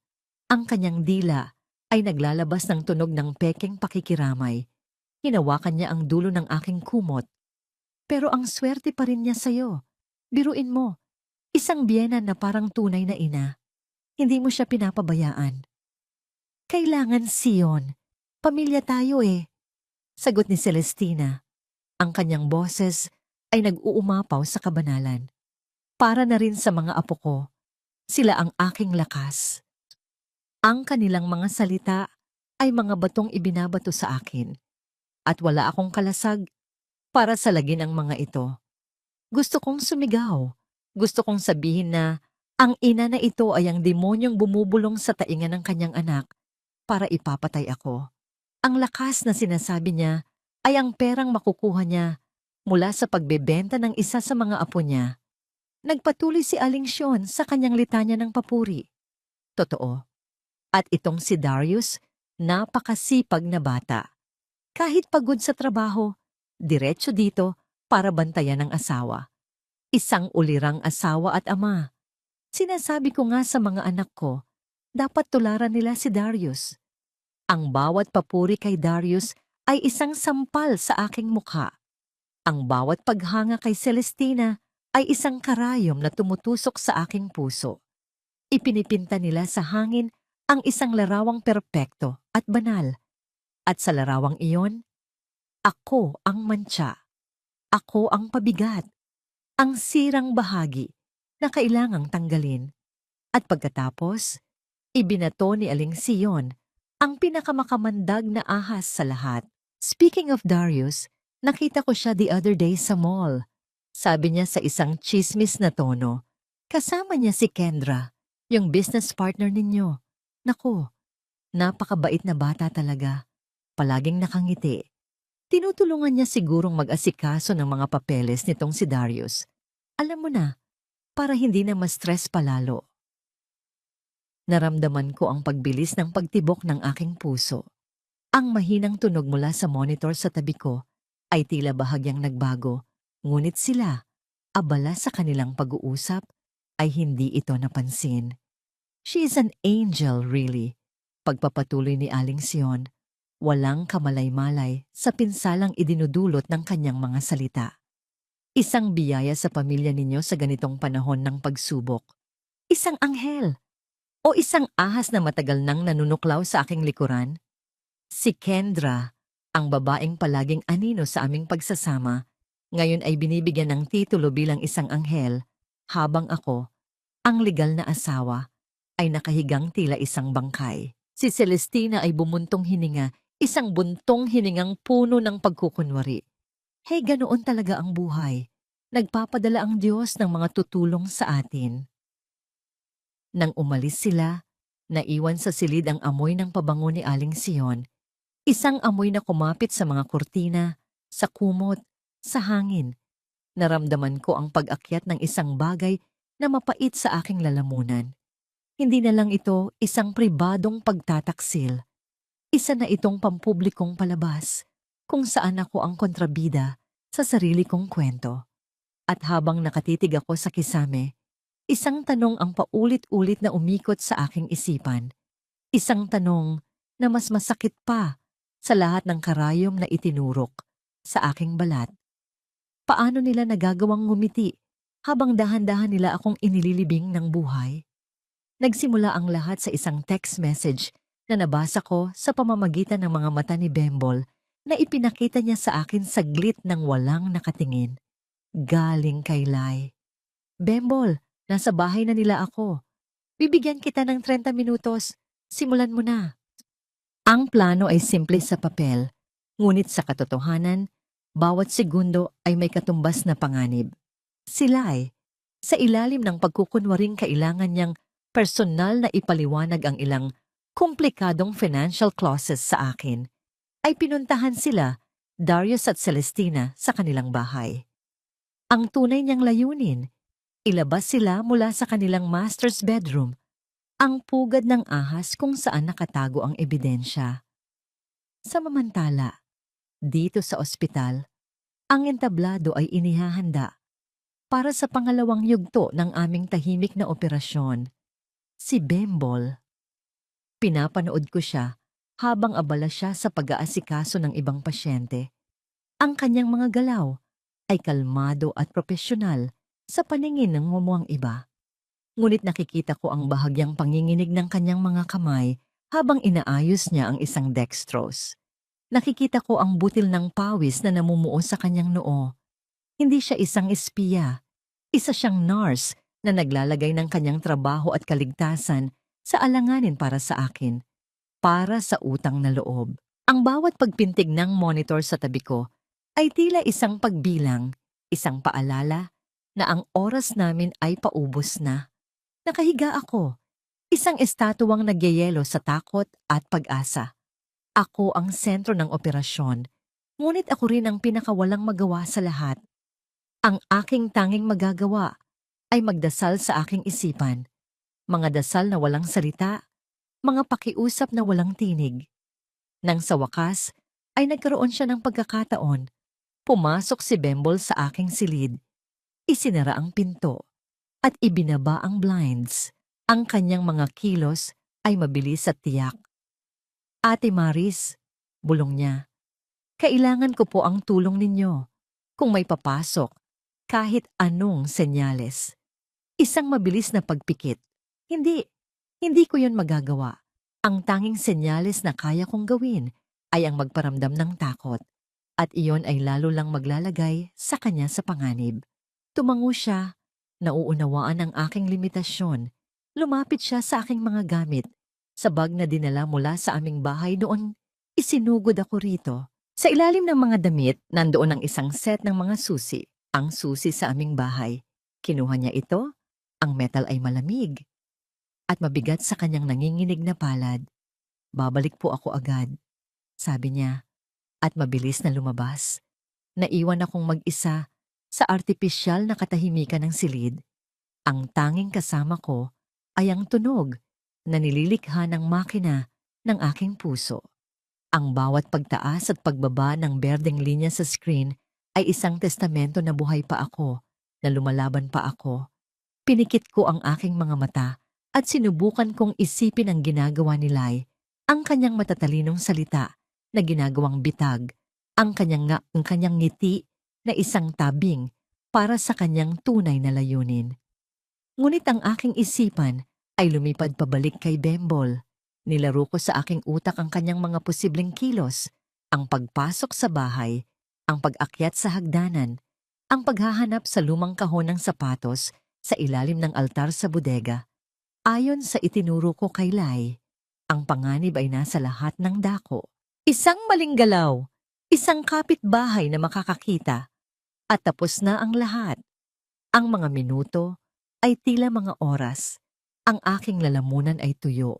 Ang kanyang dila ay naglalabas ng tunog ng pekeng pakikiramay. Hinawakan niya ang dulo ng aking kumot. Pero ang swerte pa rin niya sa'yo. Biruin mo, isang biyenan na parang tunay na ina. Hindi mo siya pinapabayaan. Kailangan, Sion. Pamilya tayo eh. Sagot ni Celestina. Ang kanyang boses ay nag-uumapaw sa kabanalan. Para na rin sa mga apo ko, sila ang aking lakas. Ang kanilang mga salita ay mga batong ibinabato sa akin. At wala akong kalasag para salagin ang mga ito. Gusto kong sumigaw. Gusto kong sabihin na ang ina na ito ay ang demonyong bumubulong sa tainga ng kanyang anak para ipapatay ako. Ang lakas na sinasabi niya ay ang perang makukuha niya mula sa pagbebenta ng isa sa mga apo niya. Nagpatuloy si Aling Sion sa kanyang litanya ng papuri. Totoo. At itong si Darius, napakasipag na bata. Kahit pagod sa trabaho, diretso dito para bantayan ng asawa. Isang ulirang asawa at ama. Sinasabi ko nga sa mga anak ko, dapat tularan nila si Darius. Ang bawat papuri kay Darius ay isang sampal sa aking mukha. Ang bawat paghanga kay Celestina ay isang karayom na tumutusok sa aking puso. Ipinipinta nila sa hangin ang isang larawang perpekto at banal. At sa larawang iyon, ako ang mantsa. Ako ang pabigat. Ang sirang bahagi na kailangang tanggalin. At pagkatapos, ibinato ni Aling Sion ang pinakamakamandag na ahas sa lahat. Speaking of Darius, nakita ko siya the other day sa mall. Sabi niya sa isang chismis na tono, kasama niya si Kendra, yung business partner ninyo. Naku, napakabait na bata talaga. Palaging nakangiti. Tinutulungan niya sigurong mag-asikaso ng mga papeles nitong si Darius. Alam mo na, para hindi na ma-stress palalo. Naramdaman ko ang pagbilis ng pagtibok ng aking puso. Ang mahinang tunog mula sa monitor sa tabi ko ay tila bahagyang nagbago, ngunit sila, abala sa kanilang pag-uusap, ay hindi ito napansin. She is an angel, really. Pagpapatuloy ni Aling Sion, walang kamalay-malay sa pinsalang idinudulot ng kanyang mga salita. Isang biyaya sa pamilya ninyo sa ganitong panahon ng pagsubok. Isang anghel. O isang ahas na matagal nang nanunuklaw sa aking likuran. Si Kendra, ang babaeng palaging anino sa aming pagsasama, ngayon ay binibigyan ng titulo bilang isang anghel, habang ako, ang legal na asawa, ay nakahigang tila isang bangkay. Si Celestina ay bumuntong hininga, isang buntong hiningang puno ng pagkukunwari. Hey, ganoon talaga ang buhay. Nagpapadala ang Diyos ng mga tutulong sa atin. Nang umalis sila, naiwan sa silid ang amoy ng pabango ni Aling Sion. Isang amoy na kumapit sa mga kurtina, sa kumot, sa hangin. Naramdaman ko ang pag-akyat ng isang bagay na mapait sa aking lalamunan. Hindi na lang ito isang pribadong pagtataksil. Isa na itong pampublikong palabas, kung saan ako ang kontrabida sa sarili kong kwento. At habang nakatitig ako sa kisame, isang tanong ang paulit-ulit na umikot sa aking isipan. Isang tanong na mas masakit pa sa lahat ng karayom na itinurok sa aking balat. Paano nila nagagawang ngumiti habang dahan-dahan nila akong inililibing ng buhay? Nagsimula ang lahat sa isang text message na nabasa ko sa pamamagitan ng mga mata ni Bembol na ipinakita niya sa akin saglit ng walang nakatingin. Galing kay Lai. Bembol, nasa bahay na nila ako. Bibigyan kita ng 30 minutos. Simulan mo na. Ang plano ay simple sa papel, ngunit sa katotohanan, bawat segundo ay may katumbas na panganib. Sila'y, sa ilalim ng pagkukunwaring kailangan niyang personal na ipaliwanag ang ilang komplikadong financial clauses sa akin, ay pinuntahan sila, Darius at Celestina, sa kanilang bahay. Ang tunay niyang layunin, ilabas sila mula sa kanilang master's bedroom, ang pugad ng ahas kung saan nakatago ang ebidensya. Samantala, dito sa ospital, ang entablado ay inihahanda para sa pangalawang yugto ng aming tahimik na operasyon, si Bembol. Pinapanood ko siya habang abala siya sa pag-aasikaso ng ibang pasyente. Ang kanyang mga galaw ay kalmado at propesyonal sa paningin ng ngumuang iba. Ngunit nakikita ko ang bahagyang panginginig ng kanyang mga kamay habang inaayos niya ang isang dextrose. Nakikita ko ang butil ng pawis na namumuo sa kanyang noo. Hindi siya isang espiya. Isa siyang nurse na naglalagay ng kanyang trabaho at kaligtasan sa alanganin para sa akin, para sa utang na loob. Ang bawat pagpintig ng monitor sa tabi ko ay tila isang pagbilang, isang paalala na ang oras namin ay paubos na. Nakahiga ako, isang estatuang nagyayelo sa takot at pag-asa. Ako ang sentro ng operasyon, ngunit ako rin ang pinakawalang magawa sa lahat. Ang aking tanging magagawa ay magdasal sa aking isipan, mga dasal na walang salita, mga pakiusap na walang tinig. Nang sa wakas ay nagkaroon siya ng pagkakataon, pumasok si Bembol sa aking silid, isinara ang pinto, at ibinaba ang blinds. Ang kanyang mga kilos ay mabilis at tiyak. Ate Maris, bulong niya, kailangan ko po ang tulong ninyo. Kung may papasok, kahit anong senyales. Isang mabilis na pagpikit. Hindi ko yun magagawa. Ang tanging senyales na kaya kong gawin ay ang magparamdam ng takot. At iyon ay lalo lang maglalagay sa kanya sa panganib. Tumango siya, nauunawaan ang aking limitasyon. Lumapit siya sa aking mga gamit. Sa bag na dinala mula sa aming bahay noon, isinugod ako rito. Sa ilalim ng mga damit, nandoon ang isang set ng mga susi. Ang susi sa aming bahay. Kinuha niya ito, ang metal ay malamig. At mabigat sa kanyang nanginginig na palad. Babalik po ako agad, sabi niya. At mabilis na lumabas. Naiwan akong mag-isa sa artipisyal na katahimikan ng silid. Ang tanging kasama ko ay ang tunog na nililikha ng makina ng aking puso. Ang bawat pagtaas at pagbaba ng berdeng linya sa screen ay isang testamento na buhay pa ako, na lumalaban pa ako. Pinikit ko ang aking mga mata at sinubukan kong isipin ang ginagawa ni Lai, ang kanyang matatalinong salita na ginagawang bitag, ang kanyang ngiti na isang tabing para sa kanyang tunay na layunin. Ngunit ang aking isipan ay lumipad pabalik kay Bembol. Nilaro ko sa aking utak ang kanyang mga posibleng kilos, ang pagpasok sa bahay, ang pag-akyat sa hagdanan, ang paghahanap sa lumang kahon ng sapatos sa ilalim ng altar sa bodega. Ayon sa itinuro ko kay Lai, ang panganib ay nasa lahat ng dako. Isang maling galaw, isang kapitbahay na makakakita, at tapos na ang lahat. Ang mga minuto ay tila mga oras. Ang aking lalamunan ay tuyo.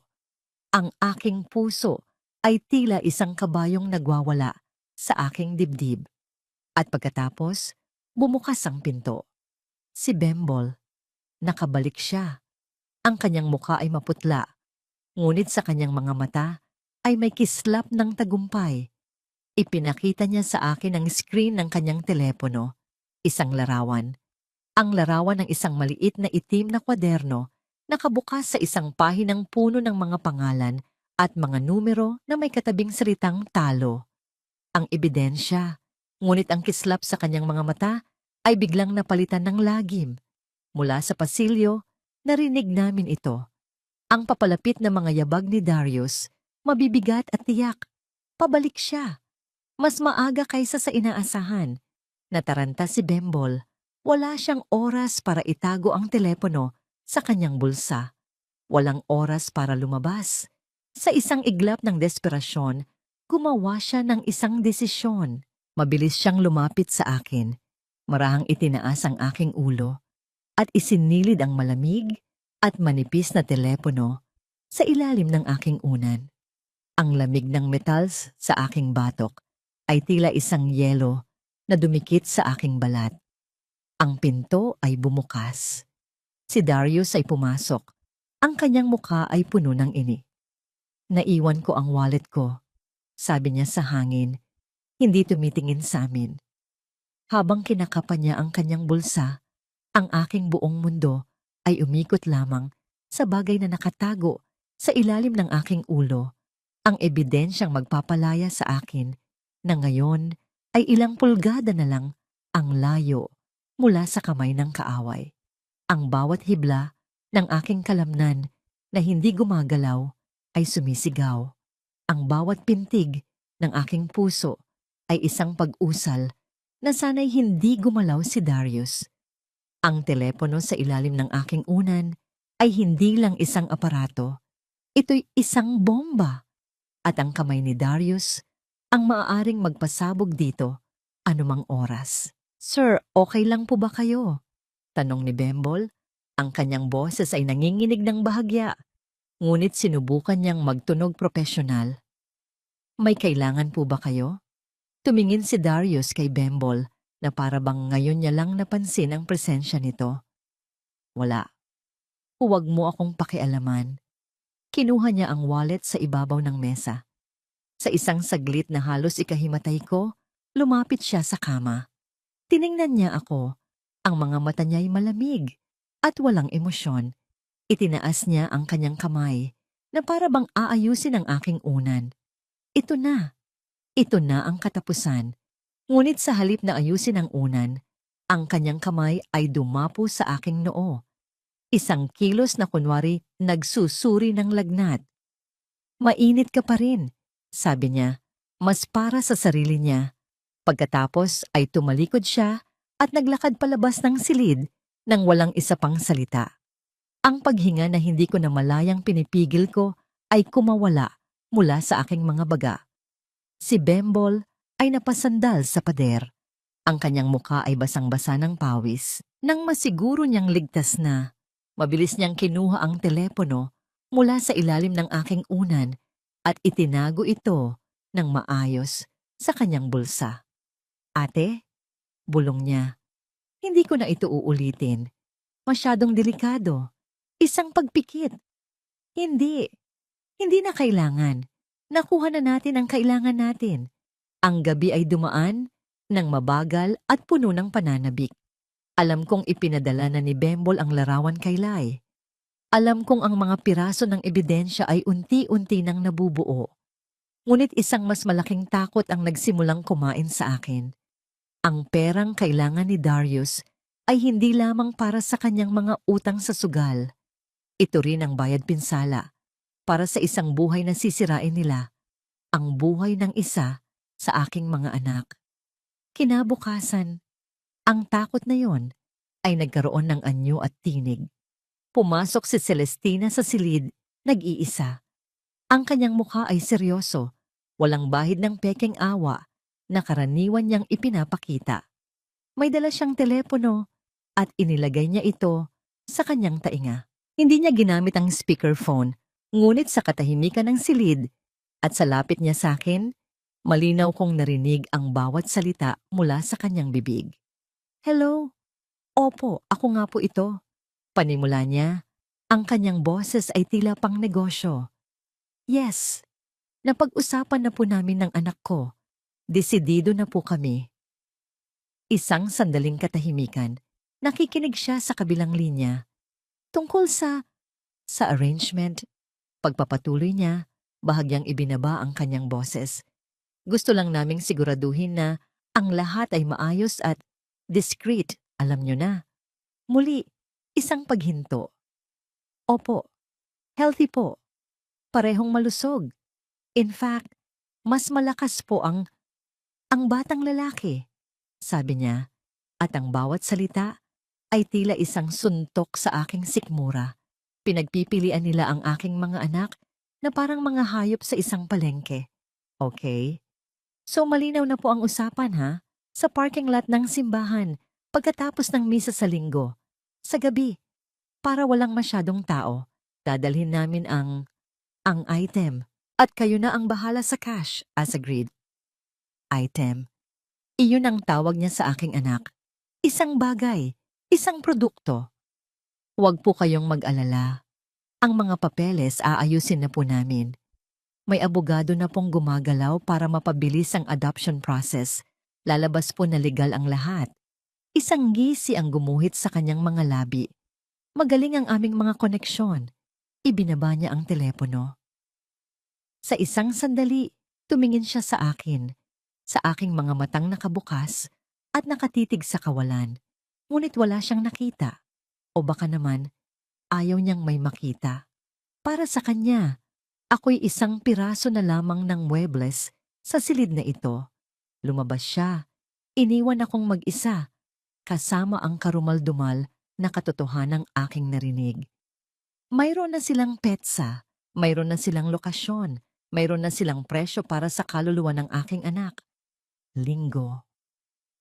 Ang aking puso ay tila isang kabayong nagwawala sa aking dibdib. At pagkatapos, bumukas ang pinto. Si Bembol, nakabalik siya. Ang kanyang muka ay maputla, ngunit sa kanyang mga mata ay may kislap ng tagumpay. Ipinakita niya sa akin ang screen ng kanyang telepono, isang larawan. Ang larawan ng isang maliit na itim na kwaderno, nakabukas sa isang pahinang puno ng mga pangalan at mga numero na may katabing salitang talo. Ang ebidensya, ngunit ang kislap sa kanyang mga mata ay biglang napalitan ng lagim. Mula sa pasilyo, narinig namin ito. Ang papalapit na mga yabag ni Darius, mabibigat at tiyak. Pabalik siya. Mas maaga kaysa sa inaasahan. Nataranta si Bembol. Wala siyang oras para itago ang telepono sa kanyang bulsa. Walang oras para lumabas. Sa isang iglap ng desperasyon, gumawa siya ng isang desisyon. Mabilis siyang lumapit sa akin. Marahang itinaas ang aking ulo at isinilid ang malamig at manipis na telepono sa ilalim ng aking unan. Ang lamig ng metals sa aking batok ay tila isang yelo na dumikit sa aking balat. Ang pinto ay bumukas. Si Darius ay pumasok. Ang kanyang mukha ay puno ng ini. Naiwan ko ang wallet ko, sabi niya sa hangin, hindi tumitingin sa amin. Habang kinakapan niya ang kanyang bulsa, ang aking buong mundo ay umikot lamang sa bagay na nakatago sa ilalim ng aking ulo, ang ebidensyang magpapalaya sa akin na ngayon ay ilang pulgada na lang ang layo mula sa kamay ng kaaway. Ang bawat hibla ng aking kalamnan na hindi gumagalaw ay sumisigaw. Ang bawat pintig ng aking puso ay isang pag-usal na sana'y hindi gumalaw si Darius. Ang telepono sa ilalim ng aking unan ay hindi lang isang aparato. Ito'y isang bomba. At ang kamay ni Darius ang maaaring magpasabog dito anumang oras. Sir, okay lang po ba kayo? Tanong ni Bembol. Ang kanyang boses ay nanginginig ng bahagya, ngunit sinubukan niyang magtunog propesyonal. May kailangan po ba kayo? Tumingin si Darius kay Bembol na para bang ngayon niya lang napansin ang presensya nito. Wala. Huwag mo akong pakialaman. Kinuha niya ang wallet sa ibabaw ng mesa. Sa isang saglit na halos ikahimatay ko, lumapit siya sa kama. Tiningnan niya ako. Ang mga mata niya ay malamig at walang emosyon. Itinaas niya ang kanyang kamay na para bang aayusin ang aking unan. Ito na. Ito na ang katapusan. Ngunit sa halip na ayusin ang unan, ang kanyang kamay ay dumapo sa aking noo. Isang kilos na kunwari nagsusuri ng lagnat. Mainit ka pa rin, sabi niya, mas para sa sarili niya. Pagkatapos ay tumalikod siya at naglakad palabas ng silid nang walang isa pang salita. Ang paghinga na hindi ko na malayang pinipigil ko ay kumawala mula sa aking mga baga. Si Bembol ay napasandal sa pader. Ang kanyang muka ay basang-basa ng pawis. Nang masiguro niyang ligtas na, mabilis niyang kinuha ang telepono mula sa ilalim ng aking unan at itinago ito ng maayos sa kanyang bulsa. Ate, bulong niya, hindi ko na ito uulitin. Masyadong delikado. Isang pagpikit. Hindi. Hindi na kailangan. Nakuha na natin ang kailangan natin. Ang gabi ay dumaan ng mabagal at puno ng pananabik. Alam kong ipinadala na ni Bembol ang larawan kay Lai. Alam kong ang mga piraso ng ebidensya ay unti-unti nang nabubuo. Ngunit isang mas malaking takot ang nagsimulang kumain sa akin. Ang perang kailangan ni Darius ay hindi lamang para sa kanyang mga utang sa sugal. Ito rin ang bayad pinsala para sa isang buhay na sisirain nila, ang buhay ng isa sa aking mga anak. Kinabukasan, ang takot na yon ay nagkaroon ng anyo at tinig. Pumasok si Celestina sa silid, nag-iisa. Ang kanyang mukha ay seryoso, walang bahid ng pekeng awa na karaniwan niyang ipinapakita. May dala siyang telepono at inilagay niya ito sa kanyang tainga. Hindi niya ginamit ang speakerphone, ngunit sa katahimikan ng silid at sa lapit niya sa akin, malinaw kong narinig ang bawat salita mula sa kanyang bibig. Hello? Opo, ako nga po ito. Panimula niya, ang kanyang boses ay tila pang negosyo. Yes, napag-usapan na po namin ng anak ko. Desidido na po kami. Isang sandaling katahimikan, nakikinig siya sa kabilang linya. Tungkol sa arrangement, pagpapatuloy niya, bahagyang ibinaba ang kanyang boses. Gusto lang naming siguraduhin na ang lahat ay maayos at discreet, alam niyo na. Muli, isang paghinto. Opo, healthy po. Parehong malusog. In fact, mas malakas po ang batang lalaki, sabi niya, at ang bawat salita ay tila isang suntok sa aking sikmura. Pinagpipilian nila ang aking mga anak na parang mga hayop sa isang palengke. Okay? So malinaw na po ang usapan ha? Sa parking lot ng simbahan, Pagkatapos ng misa sa linggo, sa gabi, para walang masyadong tao, dadalhin namin ang item at kayo na ang bahala sa cash as agreed. Item. Iyon ang tawag niya sa aking anak. Isang bagay, isang produkto. Huwag po kayong mag-alala. Ang mga papeles aayusin na po namin. May abogado na pong gumagalaw para mapabilis ang adoption process. Lalabas po na legal ang lahat. Isang ngisi ang gumuhit sa kanyang mga labi. Magaling ang aming mga koneksyon. Ibinaba niya ang telepono. Sa isang sandali, tumingin siya sa akin, sa aking mga matang nakabukas at nakatitig sa kawalan. Ngunit wala siyang nakita. O baka naman, ayaw niyang may makita. Para sa kanya, ako'y isang piraso na lamang ng muebles sa silid na ito. Lumabas siya. Iniwan akong mag-isa, kasama ang karumal-dumal na katotohanang aking narinig. Mayroon na silang petsa, mayroon na silang lokasyon, mayroon na silang presyo para sa kaluluwa ng aking anak. Linggo.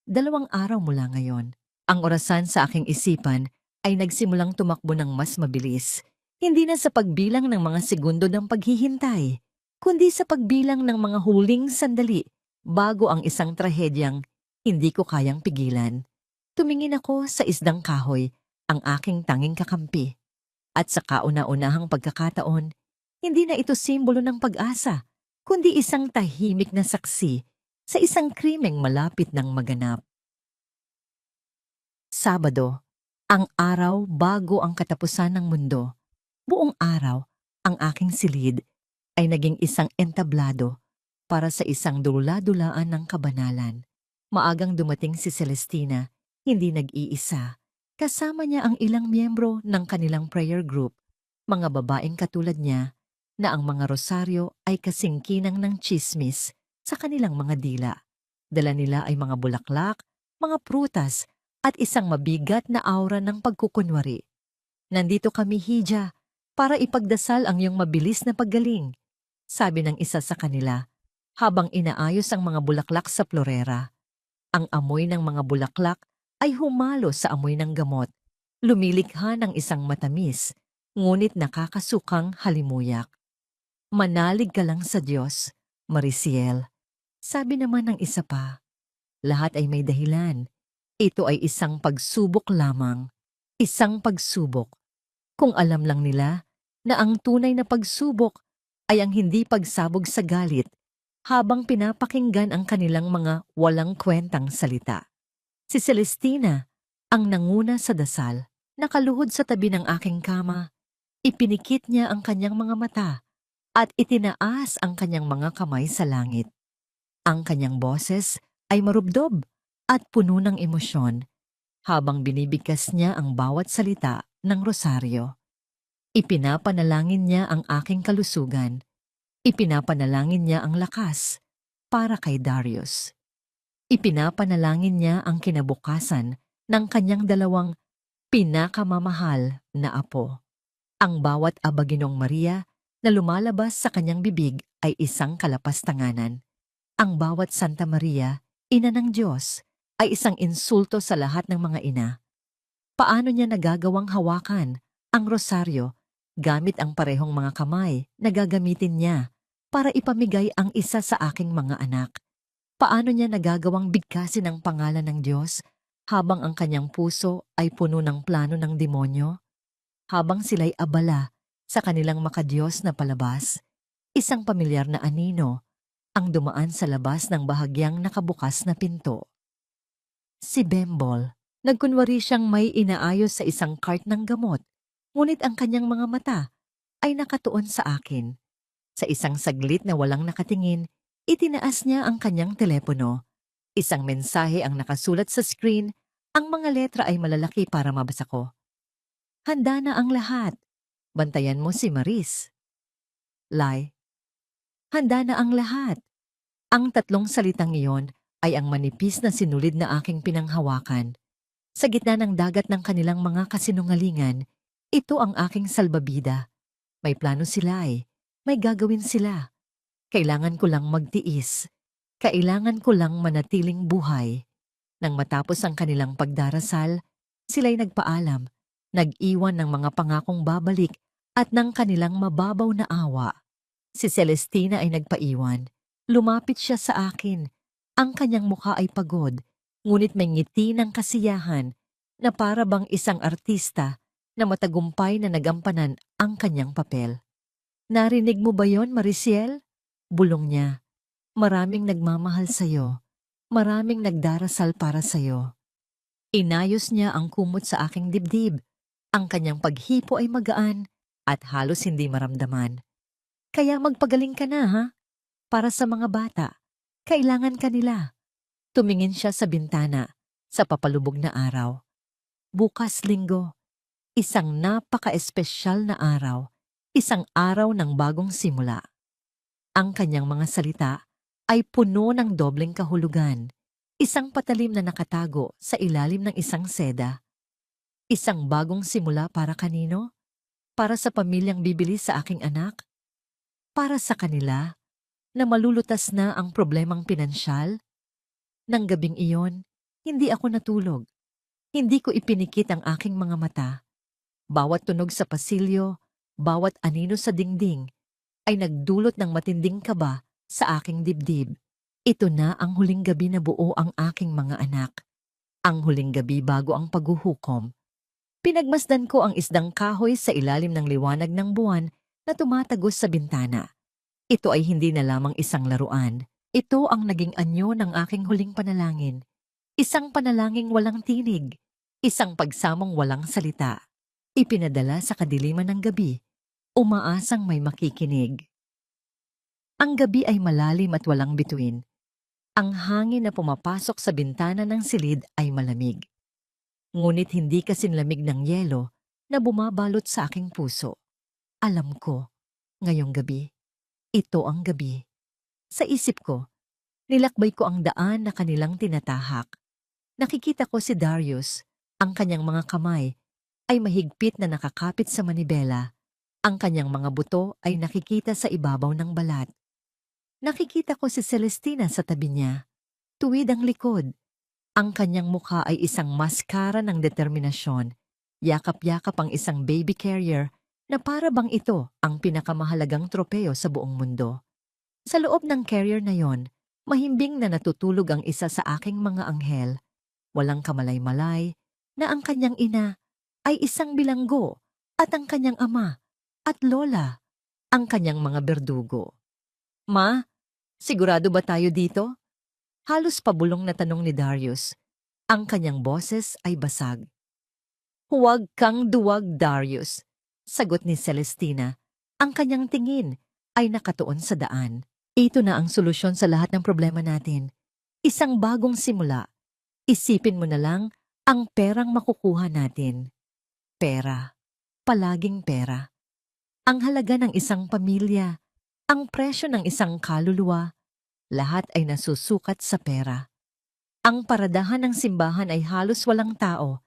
2 araw mula ngayon. Ang orasan sa aking isipan ay nagsimulang tumakbo ng mas mabilis. Hindi na sa pagbilang ng mga segundo ng paghihintay, kundi sa pagbilang ng mga huling sandali bago ang isang trahedyang hindi ko kayang pigilan. Tumingin ako sa isdang kahoy, ang aking tanging kakampi. At sa kauna-unahang pagkakataon, hindi na ito simbolo ng pag-asa, kundi isang tahimik na saksi sa isang krimeng malapit ng maganap. Sabado, ang araw bago ang katapusan ng mundo. Buong araw, ang aking silid ay naging isang entablado para sa isang dula-dulaan ng kabanalan. Maagang dumating si Celestina, hindi nag-iisa. Kasama niya ang ilang miyembro ng kanilang prayer group, mga babaeng katulad niya na ang mga rosaryo ay kasingkinang ng tsismis sa kanilang mga dila. Dala nila ay mga bulaklak, mga prutas at isang mabigat na aura ng pagkukunwari. Nandito kami, Hija, para ipagdasal ang iyong mabilis na paggaling, sabi ng isa sa kanila habang inaayos ang mga bulaklak sa florera. Ang amoy ng mga bulaklak ay humalo sa amoy ng gamot, lumilikha ng isang matamis, ngunit nakakasukang halimuyak. Manalig ka lang sa Diyos, Mariciel. Sabi naman ng isa pa, lahat ay may dahilan. Ito ay isang pagsubok lamang, isang pagsubok. Kung alam lang nila na ang tunay na pagsubok ay ang hindi pagsabog sa galit habang pinapakinggan ang kanilang mga walang kwentang salita. Si Celestina, ang nanguna sa dasal, nakaluhod sa tabi ng aking kama, ipinikit niya ang kanyang mga mata at itinaas ang kanyang mga kamay sa langit. Ang kanyang boses ay marubdob at puno ng emosyon habang binibigkas niya ang bawat salita ng rosaryo. Ipinapanalangin niya ang aking kalusugan. Ipinapanalangin niya ang lakas para kay Darius. Ipinapanalangin niya ang kinabukasan ng kanyang 2 pinakamamahal na apo. Ang bawat Abaginong Maria na lumalabas sa kanyang bibig ay isang kalapastanganan. Ang bawat Santa Maria, ina ng Diyos, ay isang insulto sa lahat ng mga ina. Paano niya nagagawang hawakan ang rosaryo gamit ang parehong mga kamay na gagamitin niya para ipamigay ang isa sa aking mga anak? Paano niya nagagawang bigkasin ang pangalan ng Diyos habang ang kanyang puso ay puno ng plano ng demonyo? Habang sila'y abala sa kanilang makadiyos na palabas, isang pamilyar na anino ang dumaan sa labas ng bahagyang nakabukas na pinto. Si Bembol, nagkunwari siyang may inaayos sa isang cart ng gamot, ngunit ang kanyang mga mata ay nakatuon sa akin. Sa isang saglit na walang nakatingin, itinaas niya ang kanyang telepono. Isang mensahe ang nakasulat sa screen, ang mga letra ay malalaki para mabasa ko. Handa na ang lahat. Bantayan mo si Maris. Lai. Handa na ang lahat. Ang 3 salitang iyon ay ang manipis na sinulid na aking pinanghawakan. Sa gitna ng dagat ng kanilang mga kasinungalingan, ito ang aking salbabida. May plano sila may gagawin sila. Kailangan ko lang magtiis. Kailangan ko lang manatiling buhay. Nang matapos ang kanilang pagdarasal, sila'y nagpaalam, nag-iwan ng mga pangakong babalik at ng kanilang mababaw na awa. Si Celestina ay nagpaiwan. Lumapit siya sa akin. Ang kanyang mukha ay pagod, ngunit may ngiti ng kasiyahan na para bang isang artista na matagumpay na nagampanan ang kanyang papel. Narinig mo ba yon, Mariciel? Bulong niya. Maraming nagmamahal sa'yo. Maraming nagdarasal para sa'yo. Inayos niya ang kumot sa aking dibdib. Ang kanyang paghipo ay magaan at halos hindi maramdaman. Kaya magpagaling ka na, ha? Para sa mga bata, kailangan ka nila. Tumingin siya sa bintana, sa papalubog na araw. Bukas Linggo, isang napaka-espesyal na araw, isang araw ng bagong simula. Ang kanyang mga salita ay puno ng dobleng kahulugan, isang patalim na nakatago sa ilalim ng isang seda. Isang bagong simula para kanino? Para sa pamilyang bibili sa aking anak? Para sa kanila na malulutas na ang problemang pinansyal? Nang gabing iyon, hindi ako natulog. Hindi ko ipinikit ang aking mga mata. Bawat tunog sa pasilyo, bawat anino sa dingding, ay nagdulot ng matinding kaba sa aking dibdib. Ito na ang huling gabi na buo ang aking mga anak. Ang huling gabi bago ang paghuhukom. Pinagmasdan ko ang isdang kahoy sa ilalim ng liwanag ng buwan na tumatagos sa bintana. Ito ay hindi na lamang isang laruan. Ito ang naging anyo ng aking huling panalangin. Isang panalangin walang tinig. Isang pagsamong walang salita. Ipinadala sa kadiliman ng gabi. Umaasang may makikinig. Ang gabi ay malalim at walang bituin. Ang hangin na pumapasok sa bintana ng silid ay malamig. Ngunit hindi kasinlamig ng yelo na bumabalot sa aking puso. Alam ko, ngayong gabi, ito ang gabi. Sa isip ko, nilakbay ko ang daan na kanilang tinatahak. Nakikita ko si Darius, ang kanyang mga kamay ay mahigpit na nakakapit sa manibela. Ang kanyang mga buto ay nakikita sa ibabaw ng balat. Nakikita ko si Celestina sa tabi niya. Tuwid ang likod. Ang kanyang mukha ay isang maskara ng determinasyon. Yakap-yakap ang isang baby carrier na para bang ito ang pinakamahalagang tropeo sa buong mundo. Sa loob ng carrier na yon, mahimbing na natutulog ang isa sa aking mga anghel. Walang kamalay-malay na ang kanyang ina ay isang bilanggo at ang kanyang ama at lola ang kanyang mga berdugo. Ma, sigurado ba tayo dito? Halos pabulong na tanong ni Darius. Ang kanyang boses ay basag. Huwag kang duwag, Darius, sagot ni Celestina. Ang kanyang tingin ay nakatuon sa daan. Ito na ang solusyon sa lahat ng problema natin. Isang bagong simula. Isipin mo na lang ang perang makukuha natin. Pera. Palaging pera. Ang halaga ng isang pamilya. Ang presyo ng isang kaluluwa. Lahat ay nasusukat sa pera. Ang paradahan ng simbahan ay halos walang tao.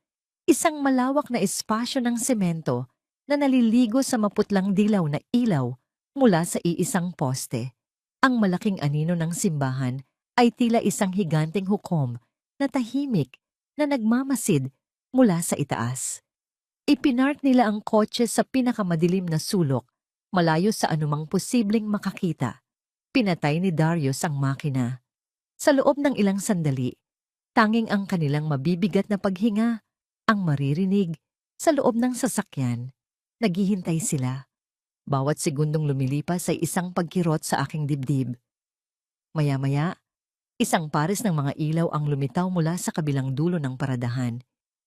Isang malawak na espasyo ng semento na naliligo sa maputlang dilaw na ilaw mula sa iisang poste. Ang malaking anino ng simbahan ay tila isang higanteng hukom na tahimik na nagmamasid mula sa itaas. Ipinark nila ang kotse sa pinakamadilim na sulok, malayo sa anumang posibleng makakita. Pinatay ni Darius ang makina. Sa loob ng ilang sandali, tanging ang kanilang mabibigat na paghinga ang maririnig sa loob ng sasakyan. Naghihintay sila. Bawat segundong lumilipas ay isang pagkirot sa aking dibdib. Maya-maya, isang pares ng mga ilaw ang lumitaw mula sa kabilang dulo ng paradahan.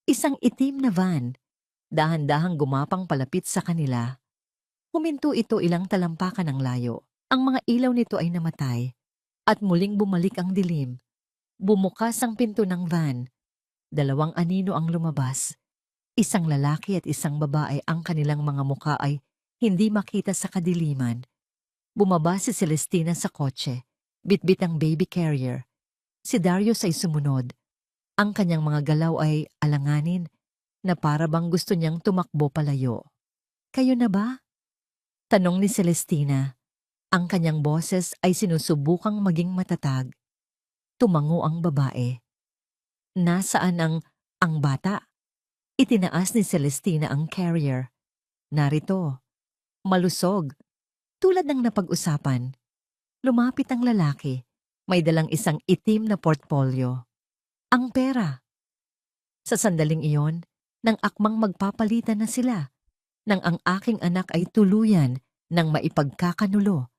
Isang itim na van, dahan-dahang gumapang palapit sa kanila. Huminto ito ilang talampakan ng layo. Ang mga ilaw nito ay namatay at muling bumalik ang dilim. Bumukas ang pinto ng van. Dalawang anino ang lumabas. Isang lalaki at isang babae. Ang kanilang mga muka ay hindi makita sa kadiliman. Bumaba si Celestina sa kotse. Bitbit ang baby carrier. Si Darius ay sumunod. Ang kanyang mga galaw ay alanganin na para bang gusto niyang tumakbo palayo. Kayo na ba? Tanong ni Celestina. Ang kanyang boses ay sinusubukang maging matatag. Tumango ang babae. Nasaan ang bata? Itinaas ni Celestina ang carrier. Narito, malusog. Tulad ng napag-usapan, lumapit ang lalaki. May dalang isang itim na portfolio. Ang pera. Sa sandaling iyon, nang akmang magpapalitan na sila, nang ang aking anak ay tuluyan ng maipagkakanulo,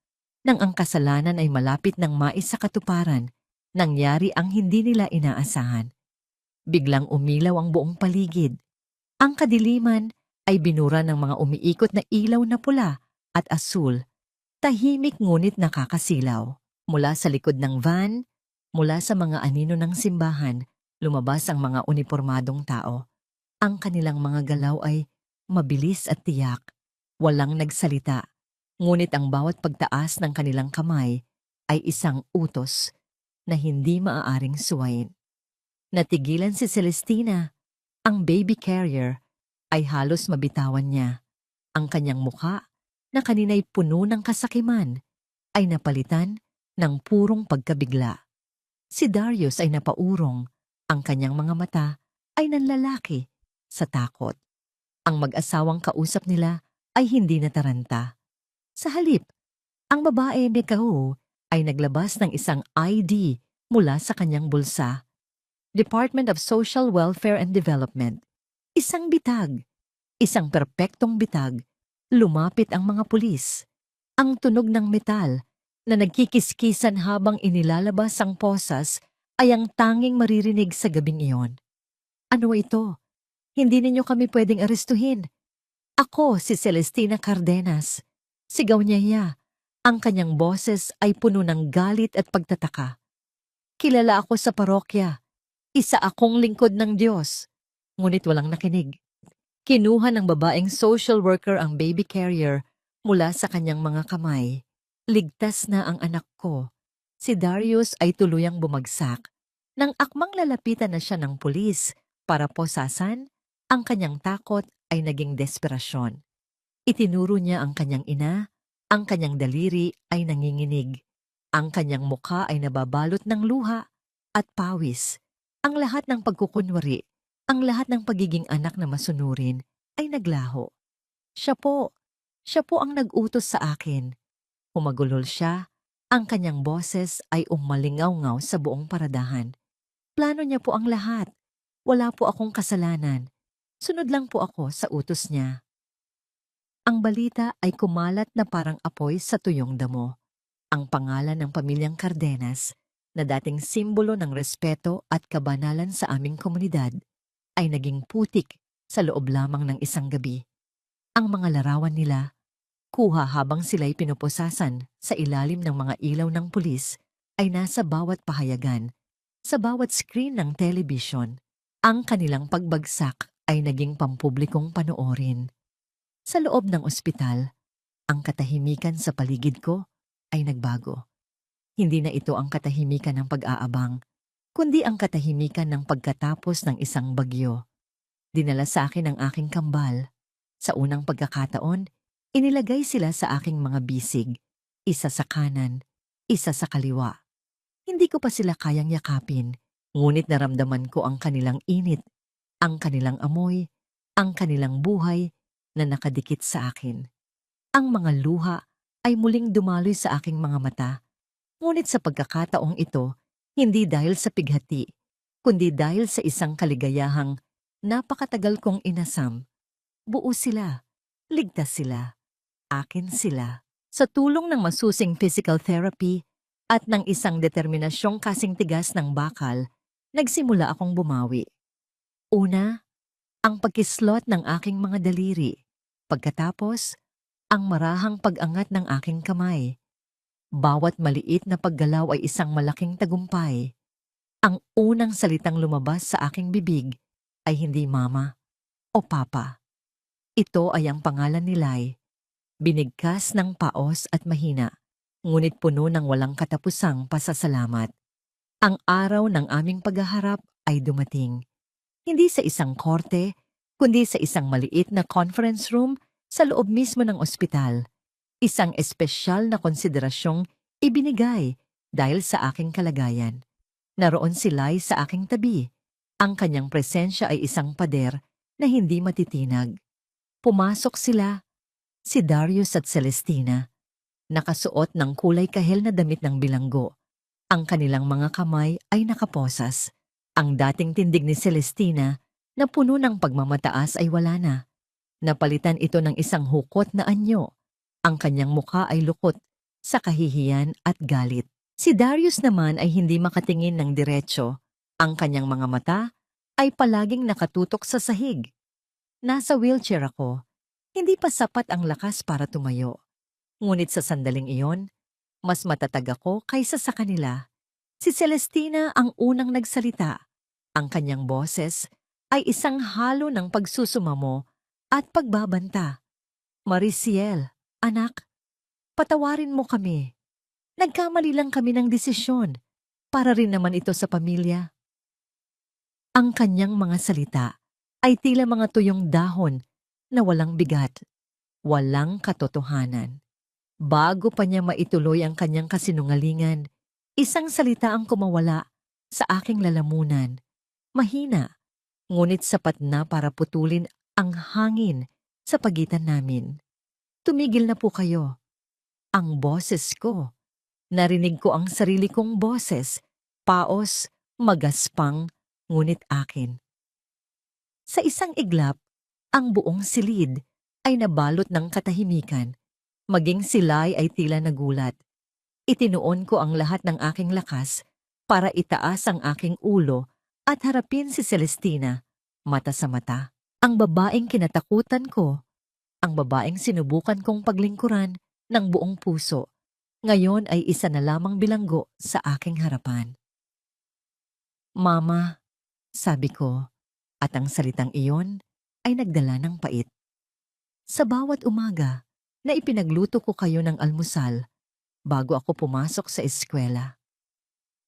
nang ang kasalanan ay malapit ng maisakatuparan, nangyari ang hindi nila inaasahan. Biglang umilaw ang buong paligid. Ang kadiliman ay binura ng mga umiikot na ilaw na pula at asul, tahimik ngunit nakakasilaw. Mula sa likod ng van, mula sa mga anino ng simbahan, lumabas ang mga unipormadong tao. Ang kanilang mga galaw ay mabilis at tiyak, walang nagsalita. Ngunit ang bawat pagtaas ng kanilang kamay ay isang utos na hindi maaaring suwayin. Natigilan si Celestina. Ang baby carrier ay halos mabitawan niya. Ang kanyang mukha, na kanina'y puno ng kasakiman, ay napalitan ng purong pagkabigla. Si Darius ay napaurong. Ang kanyang mga mata ay nanlalaki sa takot. Ang mag-asawang kausap nila ay hindi nataranta. Sa halip, ang babae Mikao ay naglabas ng isang ID mula sa kanyang bulsa. Department of Social Welfare and Development. Isang bitag, isang perpektong bitag. Lumapit ang mga pulis. Ang tunog ng metal na nagkikiskisan habang inilalabas ang posas ay ang tanging maririnig sa gabing iyon. Ano ito? Hindi ninyo kami pwedeng arestuhin. Ako si Celestina Cardenas. Sigaw niya. Ang kanyang boses ay puno ng galit at pagtataka. Kilala ako sa parokya. Isa akong lingkod ng Diyos. Ngunit walang nakinig. Kinuha ng babaeng social worker ang baby carrier mula sa kanyang mga kamay. Ligtas na ang anak ko. Si Darius ay tuluyang bumagsak. Nang akmang lalapitan na siya ng pulis para posasan, ang kanyang takot ay naging desperasyon. Itinuro niya ang kanyang ina, ang kanyang daliri ay nanginginig. Ang kanyang mukha ay nababalot ng luha at pawis. Ang lahat ng pagkukunwari, ang lahat ng pagiging anak na masunurin ay naglaho. Siya po ang nag-utos sa akin. Humagulol siya, ang kanyang boses ay umalingaw-ngaw sa buong paradahan. Plano niya po ang lahat. Wala po akong kasalanan. Sunod lang po ako sa utos niya. Ang balita ay kumalat na parang apoy sa tuyong damo. Ang pangalan ng pamilyang Cardenas, na dating simbolo ng respeto at kabanalan sa aming komunidad, ay naging putik sa loob lamang ng isang gabi. Ang mga larawan nila, kuha habang sila'y pinupusasan sa ilalim ng mga ilaw ng pulis, ay nasa bawat pahayagan, sa bawat screen ng television. Ang kanilang pagbagsak ay naging pampublikong panoorin. Sa loob ng ospital, ang katahimikan sa paligid ko ay nagbago. Hindi na ito ang katahimikan ng pag-aabang, kundi ang katahimikan ng pagkatapos ng isang bagyo. Dinala sa akin ang aking kambal. Sa unang pagkakataon, inilagay sila sa aking mga bisig, isa sa kanan, isa sa kaliwa. Hindi ko pa sila kayang yakapin, ngunit naramdaman ko ang kanilang init, ang kanilang amoy, ang kanilang buhay na nakadikit sa akin. Ang mga luha ay muling dumaloy sa aking mga mata. Ngunit sa pagkakataong ito, hindi dahil sa pighati, kundi dahil sa isang kaligayahang napakatagal kong inasam. Buo sila, ligtas sila, akin sila. Sa tulong ng masusing physical therapy at ng isang determinasyong kasing tigas ng bakal, nagsimula akong bumawi. Una, ang pagkislot ng aking mga daliri. Pagkatapos, ang marahang pag-angat ng aking kamay. Bawat maliit na paggalaw ay isang malaking tagumpay. Ang unang salitang lumabas sa aking bibig ay hindi mama o papa. Ito ay ang pangalan ni Lai, binigkas ng paos at mahina, ngunit puno ng walang katapusang pasasalamat. Ang araw ng aming paghaharap ay dumating. Hindi sa isang korte, kundi sa isang maliit na conference room sa loob mismo ng ospital. Isang espesyal na konsiderasyong ibinigay dahil sa aking kalagayan. Naroon si Lai sa aking tabi. Ang kanyang presensya ay isang pader na hindi matitinag. Pumasok sila, si Darius at Celestina, nakasuot ng kulay kahel na damit ng bilanggo. Ang kanilang mga kamay ay nakaposas. Ang dating tindig ni Celestina na puno ng pagmamataas ay wala na. Napalitan ito ng isang hukot na anyo. Ang kanyang mukha ay lukot sa kahihiyan at galit. Si Darius naman ay hindi makatingin ng diretso. Ang kanyang mga mata ay palaging nakatutok sa sahig. Nasa wheelchair ako. Hindi pa sapat ang lakas para tumayo. Ngunit sa sandaling iyon, mas matatag ako kaysa sa kanila. Si Celestina ang unang nagsalita. Ang kanyang boses ay isang halo ng pagsusumamo at pagbabanta. Mariciel, anak, patawarin mo kami. Nagkamali lang kami ng desisyon. Para rin naman ito sa pamilya. Ang kanyang mga salita ay tila mga tuyong dahon na walang bigat, walang katotohanan. Bago pa niya maituloy ang kanyang kasinungalingan, isang salita ang kumawala sa aking lalamunan. Mahina, ngunit sapat na para putulin ang hangin sa pagitan namin. Tumigil na po kayo. Ang boses ko. Narinig ko ang sarili kong boses. Paos, magaspang, ngunit akin. Sa isang iglap, ang buong silid ay nabalot ng katahimikan. Maging sila'y ay tila nagulat. Itinuon ko ang lahat ng aking lakas para itaas ang aking ulo at harapin si Celestina, mata sa mata. Ang babaeng kinatakutan ko, ang babaeng sinubukan kong paglingkuran ng buong puso, ngayon ay isa na lamang bilanggo sa aking harapan. Mama, sabi ko, at ang salitang iyon ay nagdala ng pait. Sa bawat umaga na ipinagluto ko kayo ng almusal bago ako pumasok sa eskwela.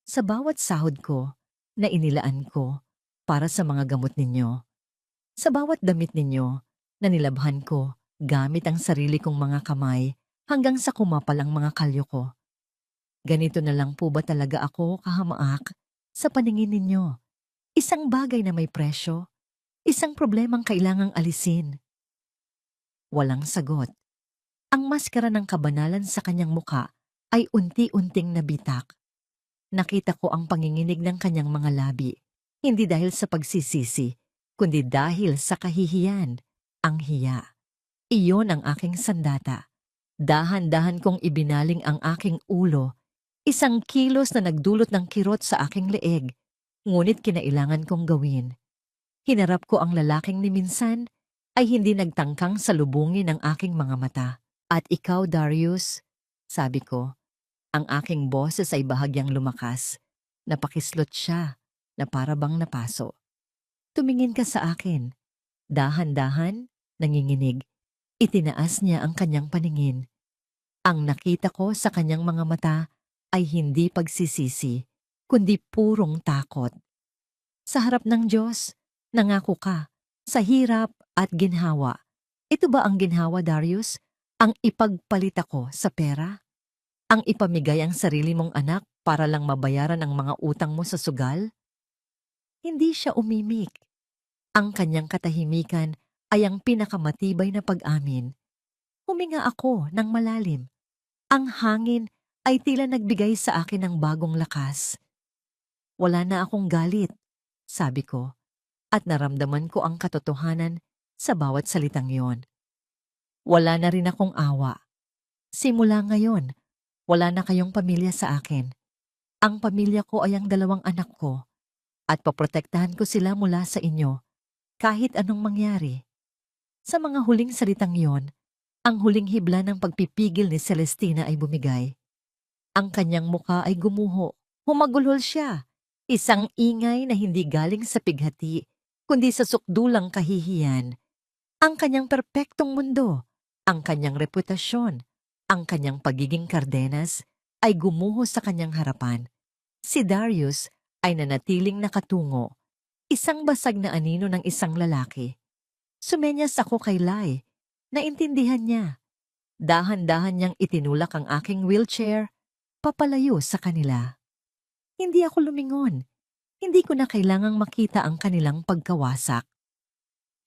Sa bawat sahod ko na inilaan ko para sa mga gamot ninyo. Sa bawat damit ninyo na nilabhan ko gamit ang sarili kong mga kamay hanggang sa kumapal ang mga kalyo ko. Ganito na lang po ba talaga ako kahamaak sa paningin ninyo? Isang bagay na may presyo, isang problemang kailangang alisin. Walang sagot. Ang maskara ng kabanalan sa kanyang muka ay unti-unting nabitak. Nakita ko ang panginginig ng kanyang mga labi, hindi dahil sa pagsisisi, kundi dahil sa kahihiyan, ang hiya. Iyon ang aking sandata. Dahan-dahan kong ibinaling ang aking ulo, isang kilos na nagdulot ng kirot sa aking leeg, ngunit kinailangan kong gawin. Hinarap ko ang lalaking ni minsan ay hindi nagtangkang salubungin ang aking mga mata. At ikaw, Darius, sabi ko, ang aking boses ay bahagyang lumakas. Napakislot siya na para bang napaso. Tumingin ka sa akin. Dahan-dahan, nanginginig. Itinaas niya ang kanyang paningin. Ang nakita ko sa kanyang mga mata ay hindi pagsisisi, kundi purong takot. Sa harap ng Diyos, nangako ka, sa hirap at ginhawa. Ito ba ang ginhawa, Darius? Ang ipagpalit ako sa pera? Ang ipamigay ang sarili mong anak para lang mabayaran ang mga utang mo sa sugal? Hindi siya umimik. Ang kanyang katahimikan ay ang pinakamatibay na pag-amin. Huminga ako ng malalim. Ang hangin ay tila nagbigay sa akin ng bagong lakas. Wala na akong galit, sabi ko, at naramdaman ko ang katotohanan sa bawat salitang yon. Wala na rin akong awa. Simula ngayon, wala na kayong pamilya sa akin. Ang pamilya ko ay ang 2 anak ko at poprotektahan ko sila mula sa inyo kahit anong mangyari. Sa mga huling salitang yon, ang huling hibla ng pagpipigil ni Celestina ay bumigay. Ang kanyang muka ay gumuho. Humagulhol siya. Isang ingay na hindi galing sa pighati, kundi sa sukdulang kahihiyan. Ang kanyang perpektong mundo, ang kanyang reputasyon, ang kanyang pagiging kardenas ay gumuho sa kanyang harapan. Si Darius ay nanatiling nakatungo, isang basag na anino ng isang lalaki. Sumenyas ako kay Lai. Naintindihan niya. Dahan-dahan niyang itinulak ang aking wheelchair, papalayo sa kanila. Hindi ako lumingon. Hindi ko na kailangang makita ang kanilang pagkawasak.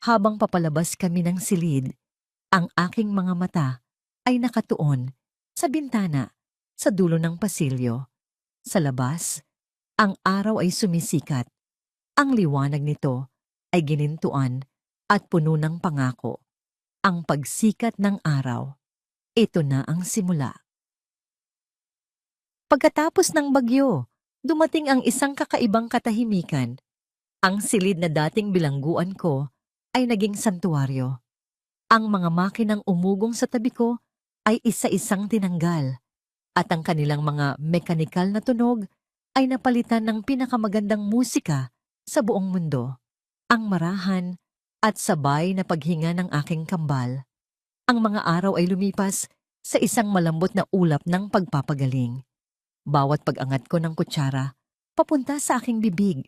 Habang papalabas kami ng silid, ang aking mga mata ay nakatuon sa bintana sa dulo ng pasilyo. Sa labas, ang araw ay sumisikat. Ang liwanag nito ay ginintuan at puno ng pangako. Ang pagsikat ng araw, ito na ang simula. Pagkatapos ng bagyo, dumating ang isang kakaibang katahimikan. Ang silid na dating bilangguan ko ay naging santuaryo. Ang mga makinang umugong sa tabi ko ay isa-isang tinanggal at ang kanilang mga mekanikal na tunog ay napalitan ng pinakamagandang musika sa buong mundo. Ang marahan at sabay na paghinga ng aking kambal. Ang mga araw ay lumipas sa isang malambot na ulap ng pagpapagaling. Bawat pag-angat ko ng kutsara, papunta sa aking bibig.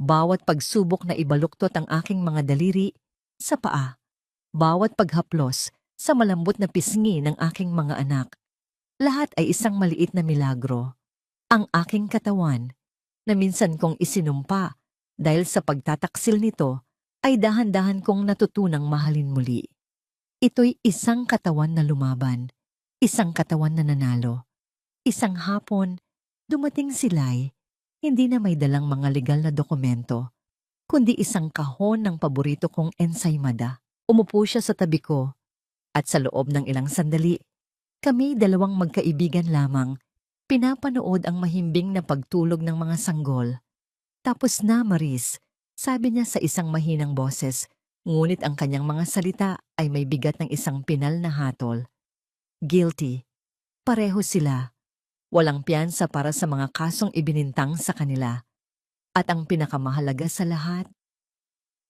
Bawat pagsubok na ibaluktot ang aking mga daliri sa paa. Bawat paghaplos sa malambot na pisngi ng aking mga anak. Lahat ay isang maliit na milagro. Ang aking katawan, na minsan kong isinumpa dahil sa pagtataksil nito, ay dahan-dahan kong natutunang mahalin muli. Ito'y isang katawan na lumaban, isang katawan na nanalo. Isang hapon, dumating si Lai, hindi na may dalang mga legal na dokumento, kundi isang kahon ng paborito kong ensaymada. Umupo siya sa tabi ko, at sa loob ng ilang sandali, kami dalawang magkaibigan lamang, pinapanood ang mahimbing na pagtulog ng mga sanggol. Tapos na, Maris, sabi niya sa isang mahinang boses, ngunit ang kanyang mga salita ay may bigat ng isang pinal na hatol. Guilty. Pareho sila. Walang piyansa para sa mga kasong ibinintang sa kanila. At ang pinakamahalaga sa lahat,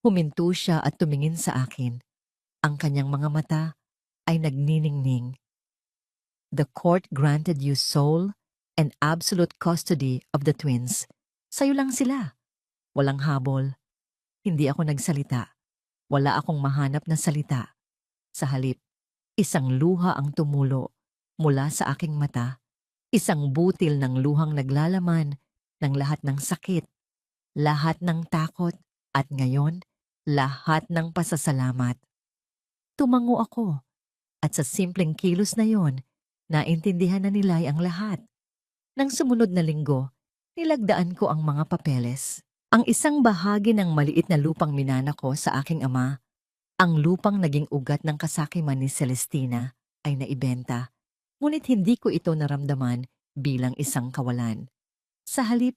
huminto siya at tumingin sa akin. Ang kanyang mga mata ay nagniningning. The court granted you sole and absolute custody of the twins. Sa'yo lang sila. Walang habol. Hindi ako nagsalita. Wala akong mahanap na salita. Sa halip, isang luha ang tumulo mula sa aking mata. Isang butil ng luhang naglalaman ng lahat ng sakit, lahat ng takot, at ngayon, lahat ng pasasalamat. Tumango ako, at sa simpleng kilos na yon, naintindihan na nila ang lahat. Nang sumunod na linggo, nilagdaan ko ang mga papeles. Ang isang bahagi ng maliit na lupang minana ko sa aking ama, ang lupang naging ugat ng kasakiman ni Celestina, ay naibenta. Ngunit hindi ko ito naramdaman bilang isang kawalan. Sa halip,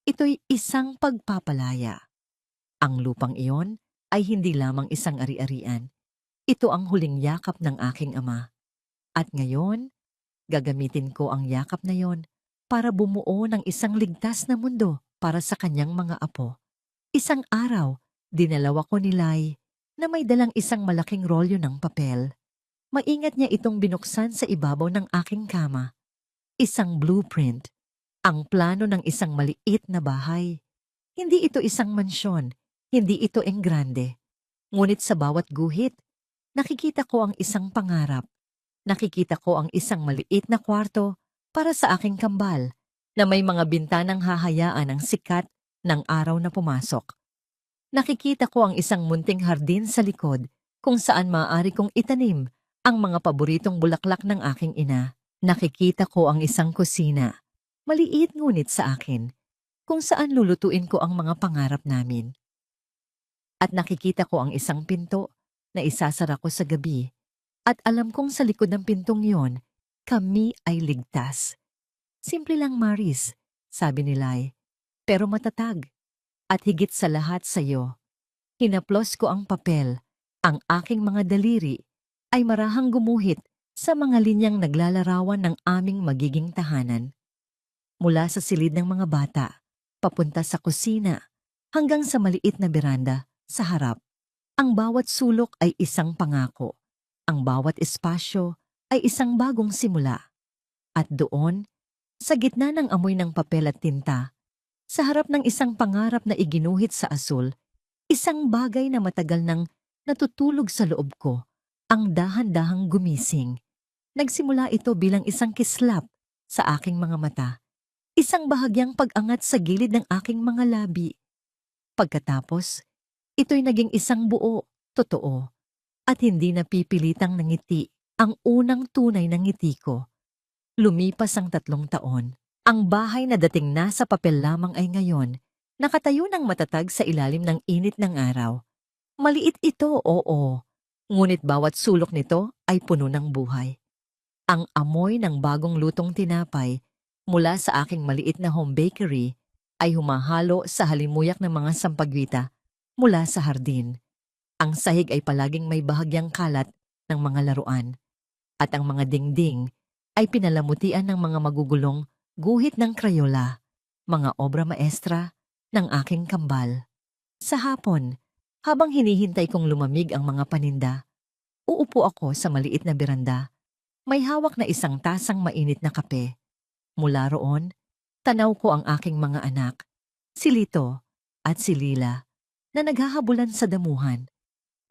ito'y isang pagpapalaya. Ang lupang iyon ay hindi lamang isang ari-arian. Ito ang huling yakap ng aking ama. At ngayon, gagamitin ko ang yakap na yon para bumuo ng isang ligtas na mundo para sa kanyang mga apo. Isang araw, dinalawa ko ni Lai na may dalang isang malaking rolyo ng papel. Maingat niya itong binuksan sa ibabaw ng aking kama. Isang blueprint, ang plano ng isang maliit na bahay. Hindi ito isang mansyon, hindi ito enggrande. Ngunit sa bawat guhit, nakikita ko ang isang pangarap. Nakikita ko ang isang maliit na kwarto para sa aking kambal na may mga bintanang hahayaan ang sikat ng araw na pumasok. Nakikita ko ang isang munting hardin sa likod kung saan maaari kong itanim ang mga paboritong bulaklak ng aking ina. Nakikita ko ang isang kusina, maliit ngunit sa akin, kung saan lulutuin ko ang mga pangarap namin. At nakikita ko ang isang pinto na isasara ko sa gabi, at alam kong sa likod ng pintong yon, kami ay ligtas. Simple lang, Maris, sabi ni Lai, pero matatag. At higit sa lahat sa iyo, hinaplos ko ang papel, ang aking mga daliri ay marahang gumuhit sa mga linyang naglalarawan ng aming magiging tahanan. Mula sa silid ng mga bata, papunta sa kusina, hanggang sa maliit na beranda sa harap. Ang bawat sulok ay isang pangako. Ang bawat espasyo ay isang bagong simula. At doon, sa gitna ng amoy ng papel at tinta, sa harap ng isang pangarap na iginuhit sa asul, isang bagay na matagal nang natutulog sa loob ko, ang dahan-dahang gumising. Nagsimula ito bilang isang kislap sa aking mga mata. isang bahagyang pag-angat sa gilid ng aking mga labi. Pagkatapos, ito'y naging isang buo, totoo, at hindi napipilitang nangiti, ang unang tunay na ngiti ko. Lumipas ang 3 taon. Ang bahay na dating nasa papel lamang ay ngayon, nakatayo ng matatag sa ilalim ng init ng araw. Maliit ito, oo. Ngunit bawat sulok nito ay puno ng buhay. Ang amoy ng bagong lutong tinapay mula sa aking maliit na home bakery ay humahalo sa halimuyak ng mga sampagwita mula sa hardin. Ang sahig ay palaging may bahagyang kalat ng mga laruan at ang mga dingding ay pinalamutian ng mga magugulong guhit ng Crayola, mga obra maestra ng aking kambal. Sa hapon, habang hinihintay kong lumamig ang mga paninda, uupo ako sa maliit na beranda. May hawak na isang tasang mainit na kape. Mula roon, tanaw ko ang aking mga anak, si Lito at si Lila, na naghahabulan sa damuhan.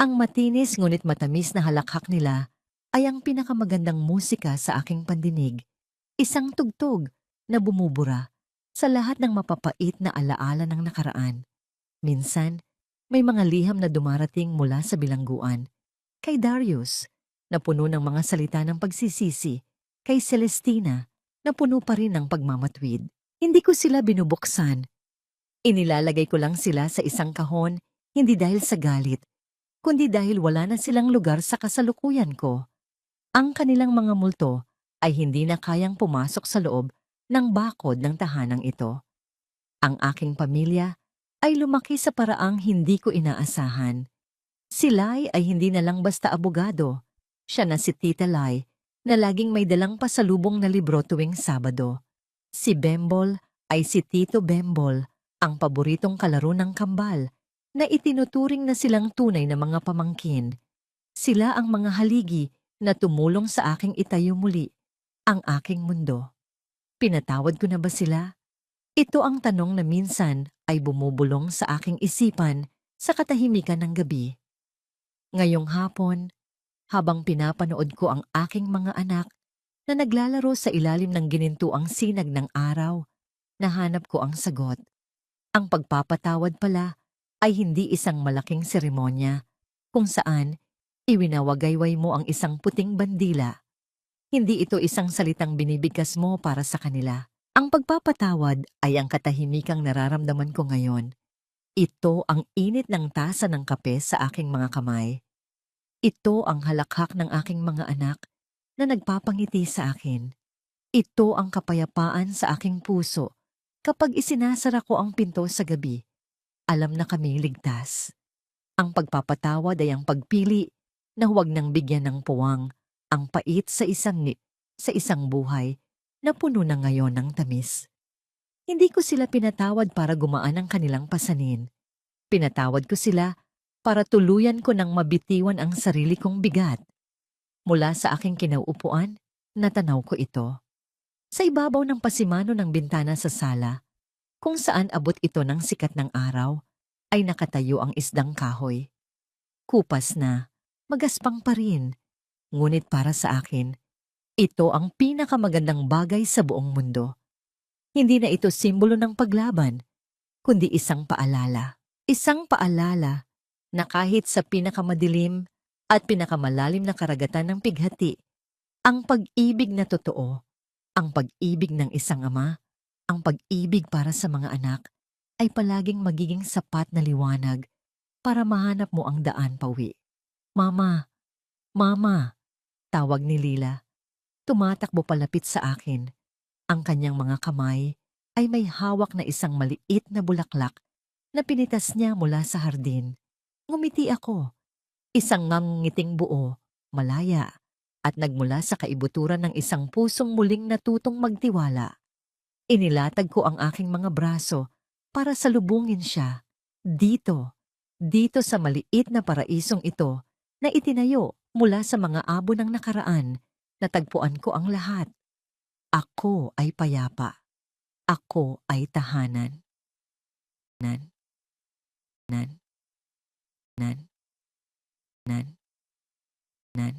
Ang matinis ngunit matamis na halakhak nila ay ang pinakamagandang musika sa aking pandinig. Isang tugtog na bumubura sa lahat ng mapapait na alaala ng nakaraan. Minsan, may mga liham na dumarating mula sa bilangguan. Kay Darius, na puno ng mga salita ng pagsisisi. Kay Celestina, na puno pa rin ng pagmamatwid. Hindi ko sila binubuksan. Inilalagay ko lang sila sa isang kahon, hindi dahil sa galit, kundi dahil wala na silang lugar sa kasalukuyan ko. Ang kanilang mga multo ay hindi na kayang pumasok sa loob ng bakod ng tahanang ito. Ang aking pamilya ay lumaki sa paraang hindi ko inaasahan. Si Lai ay hindi na lang basta abogado. Siya na si Tita Lai na laging may dalang pasalubong na libro tuwing Sabado. Si Bembol ay si Tito Bembol, ang paboritong kalaro ng kambal, na itinuturing na silang tunay na mga pamangkin. Sila ang mga haligi na tumulong sa aking itayo muli ang aking mundo. Pinatawad ko na ba sila? Ito ang tanong na minsan ay bumubulong sa aking isipan sa katahimikan ng gabi. Ngayong hapon, habang pinapanood ko ang aking mga anak na naglalaro sa ilalim ng ginintuang sinag ng araw, nahanap ko ang sagot. Ang pagpapatawad pala ay hindi isang malaking seremonya kung saan iwinawagayway mo ang isang puting bandila. Hindi ito isang salitang binibigkas mo para sa kanila. Ang pagpapatawad ay ang katahimikang nararamdaman ko ngayon. Ito ang init ng tasa ng kape sa aking mga kamay. Ito ang halakhak ng aking mga anak na nagpapangiti sa akin. Ito ang kapayapaan sa aking puso kapag isinasara ko ang pinto sa gabi. Alam na kaming ligtas. Ang pagpapatawad ay ang pagpili na huwag nang bigyan ng puwang ang pait sa isang buhay na puno na ngayon ng tamis. Hindi ko sila pinatawad para gumaan ang kanilang pasanin. Pinatawad ko sila para tuluyan ko ng mabitiwan ang sarili kong bigat. Mula sa aking kinauupuan, natanaw ko ito. Sa ibabaw ng pasimano ng bintana sa sala, kung saan abot ito ng sikat ng araw, ay nakatayo ang isdang kahoy. Kupas na, magaspang pa rin, ngunit para sa akin, ito ang pinakamagandang bagay sa buong mundo. Hindi na ito simbolo ng paglaban, kundi isang paalala. Isang paalala na kahit sa pinakamadilim at pinakamalalim na karagatan ng pighati, ang pag-ibig na totoo, ang pag-ibig ng isang ama, ang pag-ibig para sa mga anak, ay palaging magiging sapat na liwanag para mahanap mo ang daan pauwi. Mama, Mama, tawag ni Lila. Tumatakbo palapit sa akin. Ang kanyang mga kamay ay may hawak na isang maliit na bulaklak na pinitas niya mula sa hardin. Ngumiti ako. Isang ngiting buo, malaya, at nagmula sa kaibuturan ng isang pusong muling natutong magtiwala. Inilatag ko ang aking mga braso para salubungin siya. Dito sa maliit na paraisong ito na itinayo mula sa mga abo ng nakaraan, natagpuan ko ang lahat. Ako ay payapa. Ako ay tahanan. Nan, nan, nan, nan, nan.